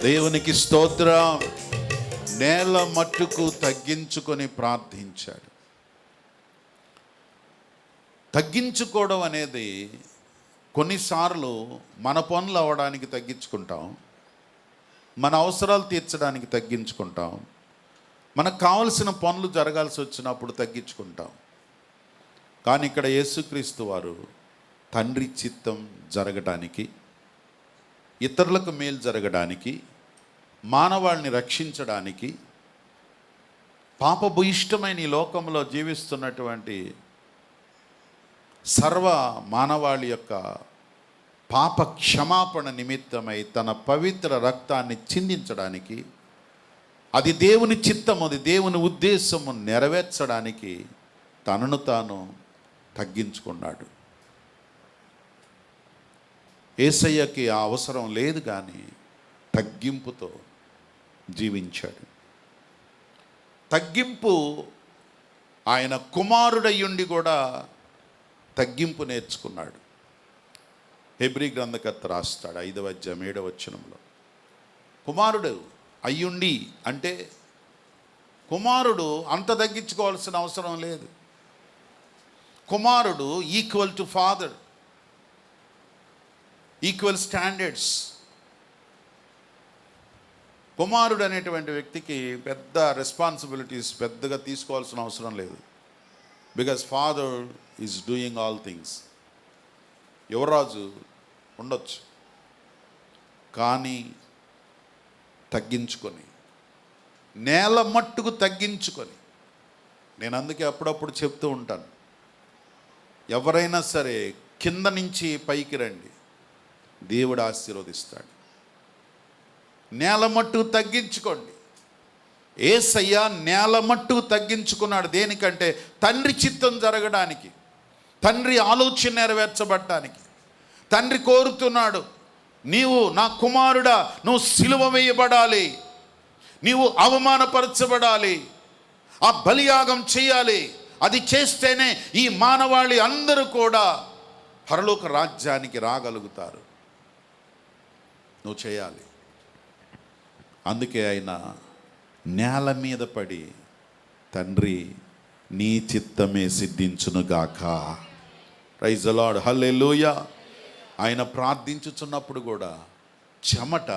దేవునికి స్తోత్రం. నేల మట్టుకు తగ్గించుకొని ప్రార్థించాడు. తగ్గించుకోవడం అనేది కొన్నిసార్లు మన పనులు అవ్వడానికి తగ్గించుకుంటాం, మన అవసరాలు తీర్చడానికి తగ్గించుకుంటాం, మనకు కావలసిన పనులు జరగాల్సి వచ్చినప్పుడు తగ్గించుకుంటాం. కానీ ఇక్కడ యేసుక్రీస్తు వారు తండ్రి చిత్తం జరగడానికి, ఇతరులకు మేలు జరగడానికి, మానవాళిని రక్షించడానికి, పాపభూయిష్టమైన ఈ లోకంలో జీవిస్తున్నటువంటి సర్వ మానవాళి యొక్క పాప క్షమాపణ నిమిత్తమై తన పవిత్ర రక్తాన్ని చిందించడానికి, అది దేవుని చిత్తము, అది దేవుని ఉద్దేశము నెరవేర్చడానికి తనను తాను తగ్గించుకున్నాడు. యేసయ్యకి ఆ అవసరం లేదు, కానీ తగ్గింపుతో జీవించాడు. తగ్గింపు, ఆయన కుమారుడయ్యుండి కూడా తగ్గింపు నేర్చుకున్నాడు. హెబ్రీ గ్రంథకర్త రాస్తాడు 5వ అధ్యాయం 7వ వచనంలో, కుమారుడు అయ్యుండి అంటే కుమారుడు అంత తగ్గించుకోవాల్సిన అవసరం లేదు. కుమారుడు equal to father, equal standards. కుమారుడు అనేటువంటి వ్యక్తికి పెద్ద రెస్పాన్సిబిలిటీస్ పెద్దగా తీసుకోవాల్సిన అవసరం లేదు. Because father is doing all things. యువరాజు ఉండొచ్చు, కానీ తగ్గించుకొని, నేల మట్టుకు తగ్గించుకొని. నేను అందుకే అప్పుడప్పుడు చెప్తూ ఉంటాను, ఎవరైనా సరే కింద నుంచి పైకి రండి, దేవుడు ఆశీర్వదిస్తాడు. నేల మట్టుకు తగ్గించుకోండి. యేసయ్య నేల మట్టుకు తగ్గించుకున్నాడు. దేనికంటే తండ్రి చిత్తం జరగడానికి, తండ్రి ఆలోచన నెరవేర్చబడటానికి. తండ్రి కోరుతున్నాడు, నీవు నా కుమారుడా, నువ్వు సిలువ వేయబడాలి, నీవు అవమానపరచబడాలి, ఆ బలియాగం చేయాలి. అది చేస్తేనే ఈ మానవాళి అందరూ కూడా పరలోక రాజ్యానికి రాగలుగుతారు. నువ్వు చేయాలి. అందుకే ఆయన నేల మీద పడి, తండ్రి నీ చిత్తమే సిద్ధించునుగాక. ప్రైజ్ ది లార్డ్, హల్లెలూయా. ఆయన ప్రార్థించుచున్నప్పుడు కూడా చెమట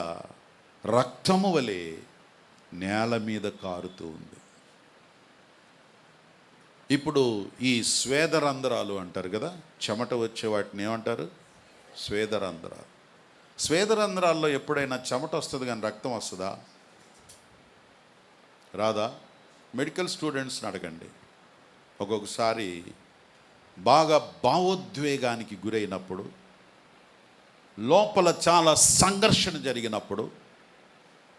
రక్తము వలె నేల మీద కారుతూ ఉంది. ఇప్పుడు ఈ స్వేదరంధ్రాలు అంటారు కదా, చెమట వచ్చే వాటిని ఏమంటారు? స్వేదరంధ్రాలు. స్వేదరంధ్రాల్లో ఎప్పుడైనా చెమట వస్తుంది కానీ రక్తం వస్తుందా? రాదా? మెడికల్ స్టూడెంట్స్ని అడగండి. ఒక్కొక్కసారి బాగా భావోద్వేగానికి గురైనప్పుడు, లోపల చాలా సంఘర్షణ జరిగినప్పుడు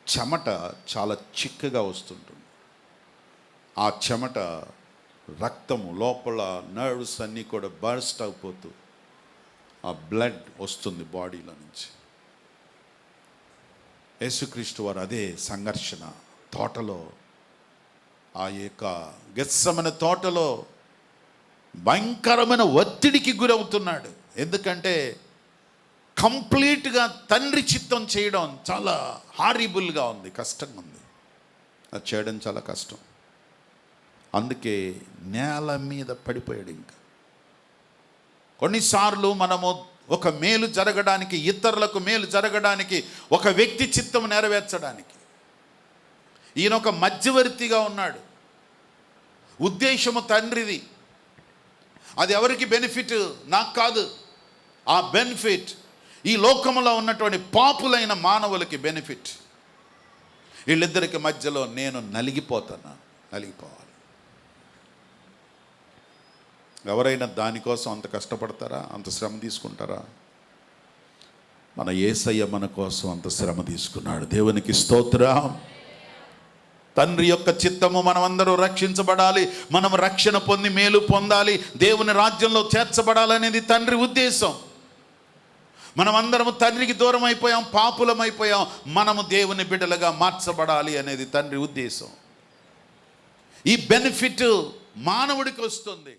చెమట చాలా చిక్కగా వస్తుంటుంది. ఆ చెమట రక్తము లోపల నర్వ్స్ అన్నీ కూడా బర్స్ట్ అయిపోతూ ఆ బ్లడ్ వస్తుంది బాడీలో నుంచి. యేసుక్రీస్తు వారు అదే సంఘర్షణ తోటలో, ఆ యొక్క గెత్సెమనే తోటలో భయంకరమైన ఒత్తిడికి గురవుతున్నాడు. ఎందుకంటే కంప్లీట్గా తండ్రి చిత్తం చేయడం చాలా హారిబుల్గా ఉంది, కష్టంగా ఉంది. అది చేయడం చాలా కష్టం. అందుకే నేల మీద పడిపోయాడు. ఇంకా కొన్నిసార్లు మనము ఒక మేలు జరగడానికి, ఇతరులకు మేలు జరగడానికి, ఒక వ్యక్తి చిత్తం నెరవేర్చడానికి ఈయన ఒక మధ్యవర్తిగా ఉన్నాడు. ఉద్దేశము తండ్రిది. అది ఎవరికి బెనిఫిట్? నాకు కాదు. ఆ బెనిఫిట్ ఈ లోకంలో ఉన్నటువంటి పాపులైన మానవులకి బెనిఫిట్. వీళ్ళిద్దరికి మధ్యలో నేను నలిగిపోతాను. నలిగిపోవాలి. ఎవరైనా దానికోసం అంత కష్టపడతారా? అంత శ్రమ తీసుకుంటారా? మన యేసయ్య మన కోసం అంత శ్రమ తీసుకున్నాడు. దేవునికి స్తోత్రం. తండ్రి యొక్క చిత్తము మనమందరూ రక్షించబడాలి, మనం రక్షణ పొంది మేలు పొందాలి, దేవుని రాజ్యంలో చేర్చబడాలనేది తండ్రి ఉద్దేశం. మనమందరము తండ్రికి దూరం అయిపోయాం, పాపులం అయిపోయాం. మనము దేవుని బిడ్డలుగా మార్చబడాలి అనేది తండ్రి ఉద్దేశం. ఈ బెనిఫిట్ మానవుడికి వస్తుంది.